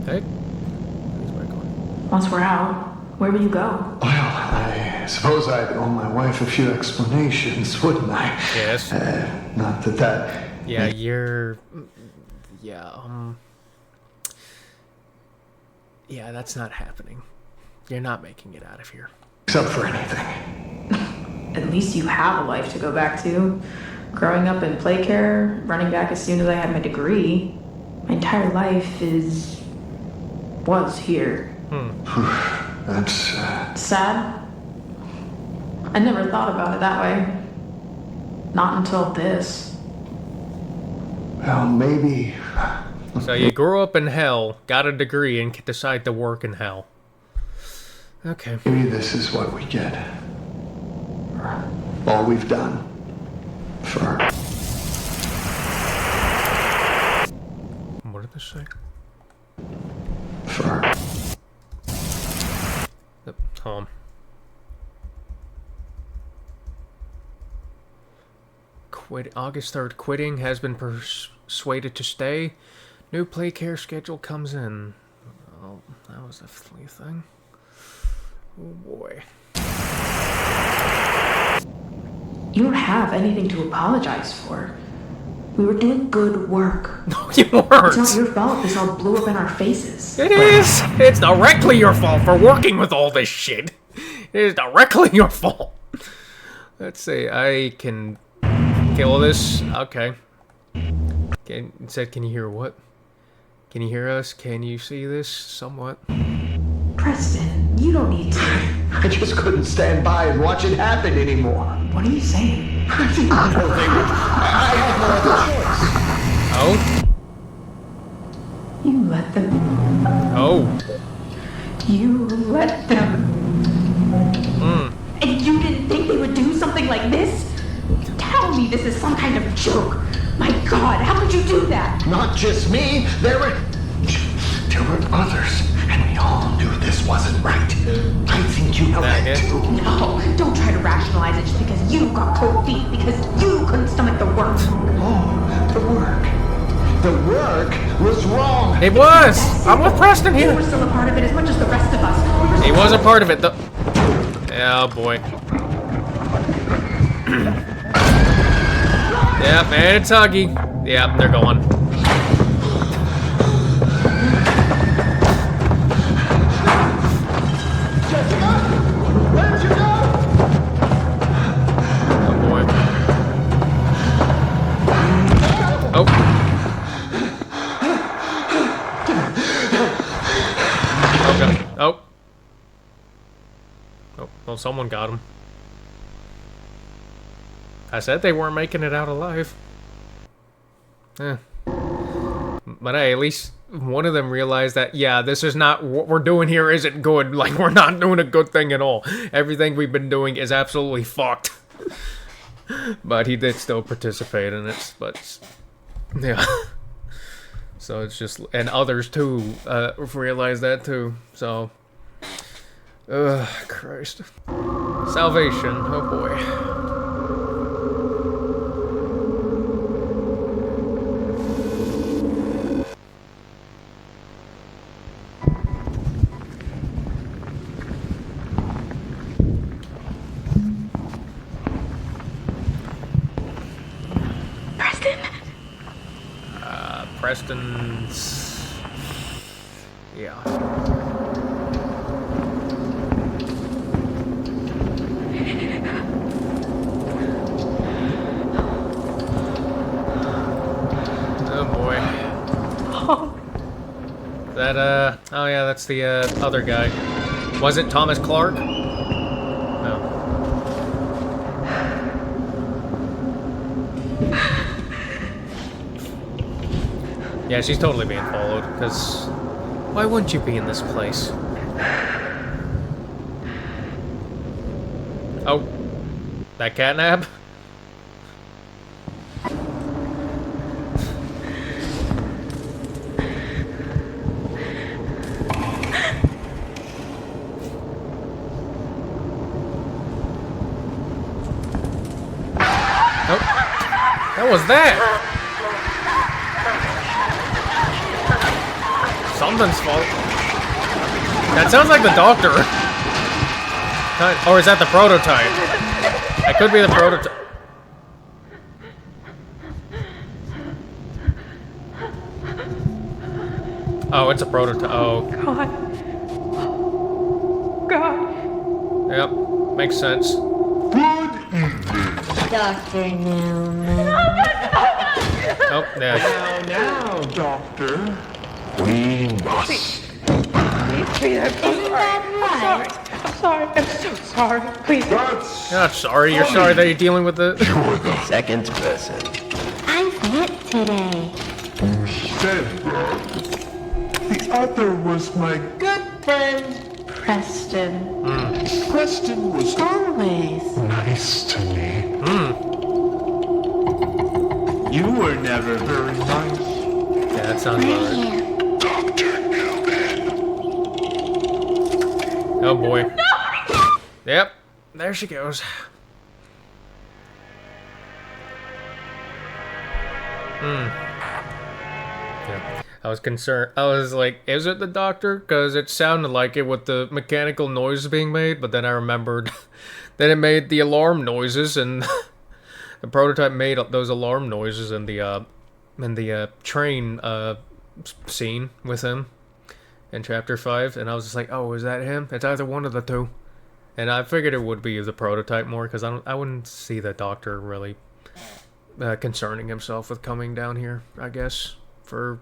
Hey? Once we're out, where will you go? Well, I suppose I'd owe my wife a few explanations, wouldn't I? Yes. Not that... Yeah, you're... Yeah, yeah, that's not happening. You're not making it out of here. Except for anything. At least you have a life to go back to. Growing up in play care, running back as soon as I had my degree. My entire life was here. That's sad. I never thought about it that way. Not until this. Well, maybe. So you grew up in hell, got a degree, and decide to work in hell. Okay. Maybe this is what we get. All we've done. For... What did this say? For... Tom. August 3rd, quitting has been persuaded to stay. New play care schedule comes in. Oh, that was a flea thing. Oh boy. You don't have anything to apologize for. We were doing good work. No, you weren't. It's not your fault this all blew up in our faces. It is. It's directly your fault for working with all this shit. It is directly your fault. Let's see. I can kill this. Okay. It said, can you hear what? Can you hear us? Can you see this? Somewhat. Preston, you don't need to. I just couldn't stand by and watch it happen anymore. What are you saying? I had no other choice. Oh? You let them. Oh. You let them. And you didn't think they would do something like this? Tell me this is some kind of joke. My God, how could you do that? Not just me. There were others, and we all knew this wasn't right. I think you know that too. No, don't try to rationalize it just because you got cold feet, because you couldn't stomach the work. Oh, the work. The work was wrong. It was. I'm with Preston here. You were still a part of it as much as the rest of us. He was a part of it, though. Oh boy. Yep, and it's Huggy. Yep, they're going. Jessica, where'd you go? Oh boy. Oh. Okay. Oh. Oh, well, someone got him. I said they weren't making it out alive. Eh. But hey, at least one of them realized that, yeah, this is not, what we're doing here isn't good. Like, we're not doing a good thing at all. Everything we've been doing is absolutely fucked. But he did still participate in it, but, yeah. So it's just, and others too, realized that too, so. Ugh, Christ. Salvation, oh boy. Preston's... Yeah. Oh boy. That, oh yeah, that's the, other guy. Was it Thomas Clark? No. Yeah, she's totally being followed, because why wouldn't you be in this place? Oh, that catnap? Oh, what was that? Something's fault. That sounds like the doctor. Or is that the prototype? That could be the prototype. Oh, it's a prototype. Oh. God. Yep. Makes sense. Dr. Newman. Oh, yeah. Now, Doctor. We must. I'm sorry. I'm so sorry. Please. You're not sorry. You're sorry that you're dealing with the... Second person. I'm fat today. Said that. The other was my Good friend, Preston. Preston was Always. nice to me. You were never very nice. Yeah, that sounds about right. Oh boy. Yep. There she goes. Yeah. I was concerned. I was like, is it the doctor? Because it sounded like it with the mechanical noises being made, but then I remembered that it made the alarm noises, and the prototype made those alarm noises in the train scene with him in Chapter 5, and I was just like, oh, is that him? It's either one of the two. And I figured it would be the prototype more, because I wouldn't see the doctor really concerning himself with coming down here, I guess, for,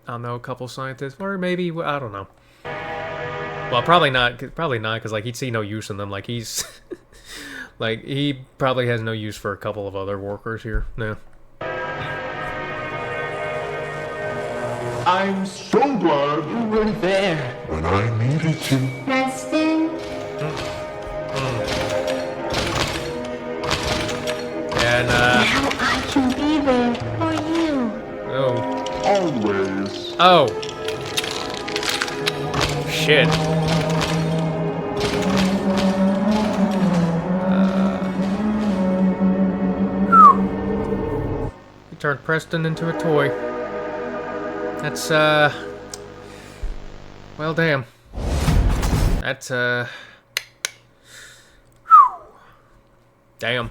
I don't know, a couple scientists, or maybe, I don't know. Well, probably not, because, like, he'd see no use in them, like, he's, like, he probably has no use for a couple of other workers here, no. I'm so glad you were there when I needed you. Preston? And, Now I can be there for you. Oh. Always. Oh. Shit. He turned Preston into a toy. That's, well, damn. That's, damn.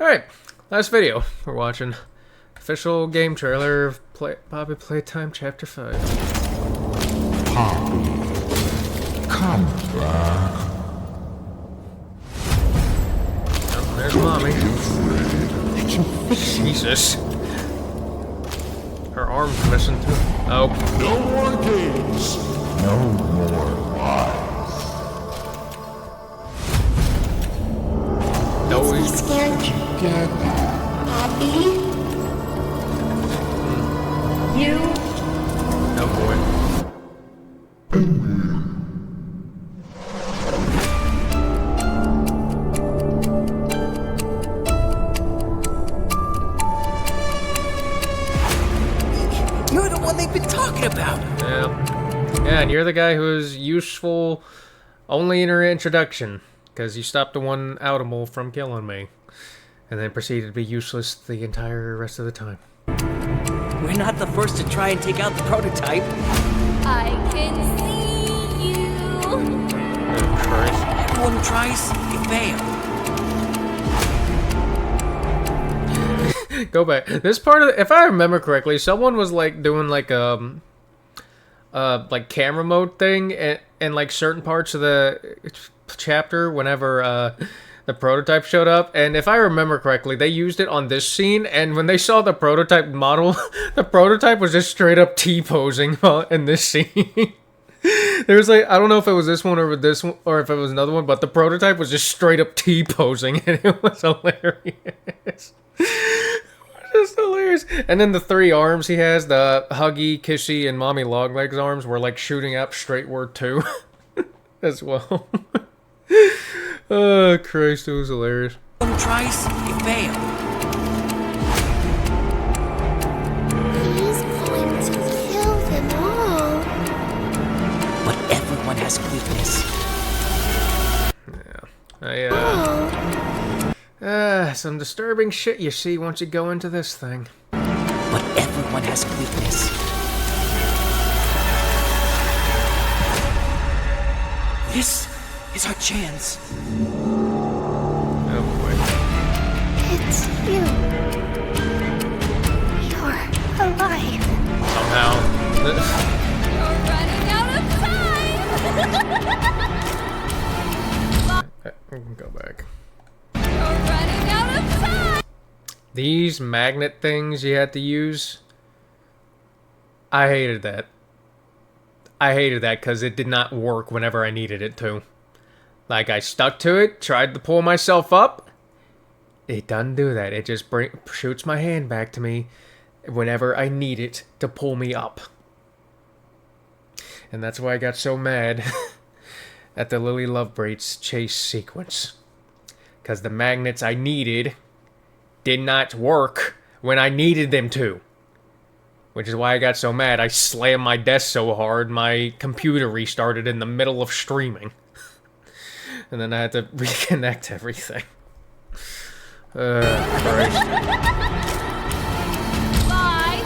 Alright, last video we're watching. Official game trailer of Poppy Playtime Chapter 5. Poppy, come back. Oh, there's Mommy. Jesus. Her arm's missing too. Oh. No more games. No more lies. No, Let's be scared together. Poppy? You? Oh boy. You're the one they've been talking about. Yeah. Yeah, and you're the guy who is useful only in her introduction, because you stopped the one Audible from killing me, and then proceeded to be useless the entire rest of the time. We're not the first to try and take out the prototype. I can see you. Oh, Christ. Everyone tries, you fail. Go back. This part of, if I remember correctly, someone was like doing like like camera mode thing and like certain parts of the chapter whenever the prototype showed up, and if I remember correctly, they used it on this scene, and when they saw the prototype model, the prototype was just straight up T-posing in this scene. There was like, I don't know if it was this one or this one, or if it was another one, but the prototype was just straight up T-posing, and it was hilarious. Just hilarious. And then the three arms he has, the Huggy, Kissy, and Mommy Longlegs arms, were like shooting up straightward too, as well. Oh, Christ, it was hilarious. Everyone tries, you fail. He's going to kill them all. But everyone has a weakness. Some disturbing shit you see once you go into this thing. But everyone has a weakness. This is our chance. Oh boy. It's you. You're alive. Somehow. You're running out of time. We can go back. You're running out of time. These magnet things you had to use, I hated that. I hated that because it did not work whenever I needed it to. Like, I stuck to it, tried to pull myself up. It doesn't do that. It just shoots my hand back to me whenever I need it to pull me up. And that's why I got so mad at the Lily Lovebraid's chase sequence. Because the magnets I needed did not work when I needed them to. Which is why I got so mad. I slammed my desk so hard, my computer restarted in the middle of streaming. And then I had to reconnect everything. Christ. Bye.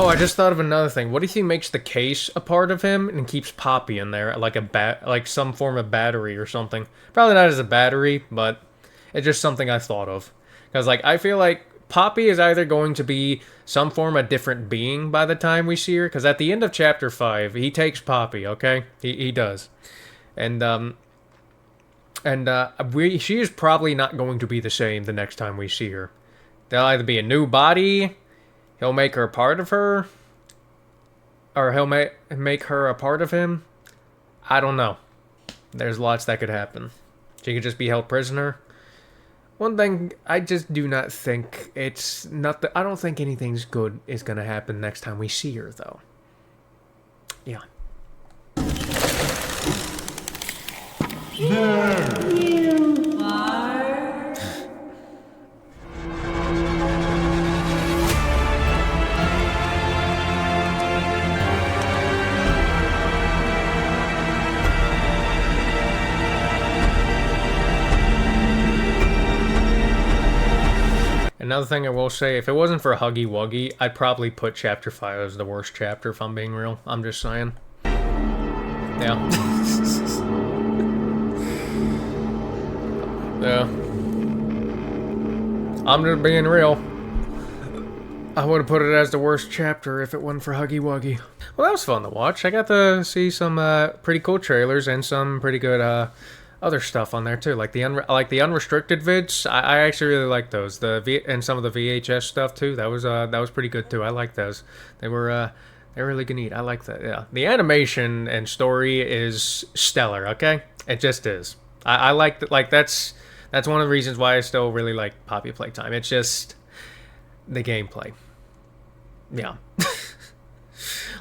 Oh, I just thought of another thing. What if he makes the case a part of him and keeps Poppy in there, like like some form of battery or something? Probably not as a battery, but it's just something I thought of. Because, like, I feel like Poppy is either going to be some form of different being by the time we see her. Because at the end of Chapter 5, he takes Poppy, okay? He does. And she is probably not going to be the same the next time we see her. There'll either be a new body, he'll make her a part of her, or he'll make her a part of him. I don't know. There's lots that could happen. She could just be held prisoner. One thing, I just do not think it's not I don't think anything's good is gonna happen next time we see her, though. Yeah. There you are. Another thing I will say, if it wasn't for Huggy Wuggy, I'd probably put Chapter 5 as the worst chapter, if I'm being real. I'm just saying. Yeah. Yeah. I'm just being real. I would have put it as the worst chapter if it wasn't for Huggy Wuggy. Well, that was fun to watch. I got to see some pretty cool trailers and some pretty good other stuff on there too, like the unrestricted vids. I actually really like those. And some of the VHS stuff too. That was pretty good too. I like those. They're really good. Neat. I like that. Yeah, the animation and story is stellar. Okay, it just is. I like that. Like that's one of the reasons why I still really like Poppy Playtime. It's just the gameplay. Yeah.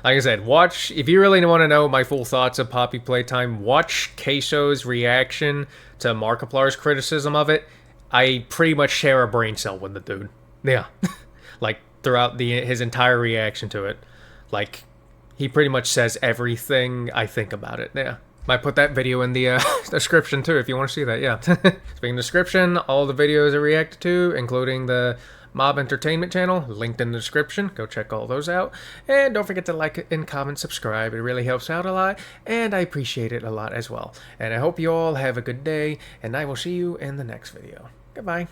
Like I said, watch, if you really want to know my full thoughts of Poppy Playtime, watch Queso's reaction to Markiplier's criticism of it. I pretty much share a brain cell with the dude. Yeah. Like, throughout his entire reaction to it. Like, he pretty much says everything I think about it. Yeah. Might put that video in the description too, if you want to see that, yeah. Speaking of description, all the videos I reacted to, including the Mob Entertainment channel, linked in the description. Go check all those out. And don't forget to like and comment, subscribe. It really helps out a lot, and I appreciate it a lot as well. And I hope you all have a good day, and I will see you in the next video. Goodbye.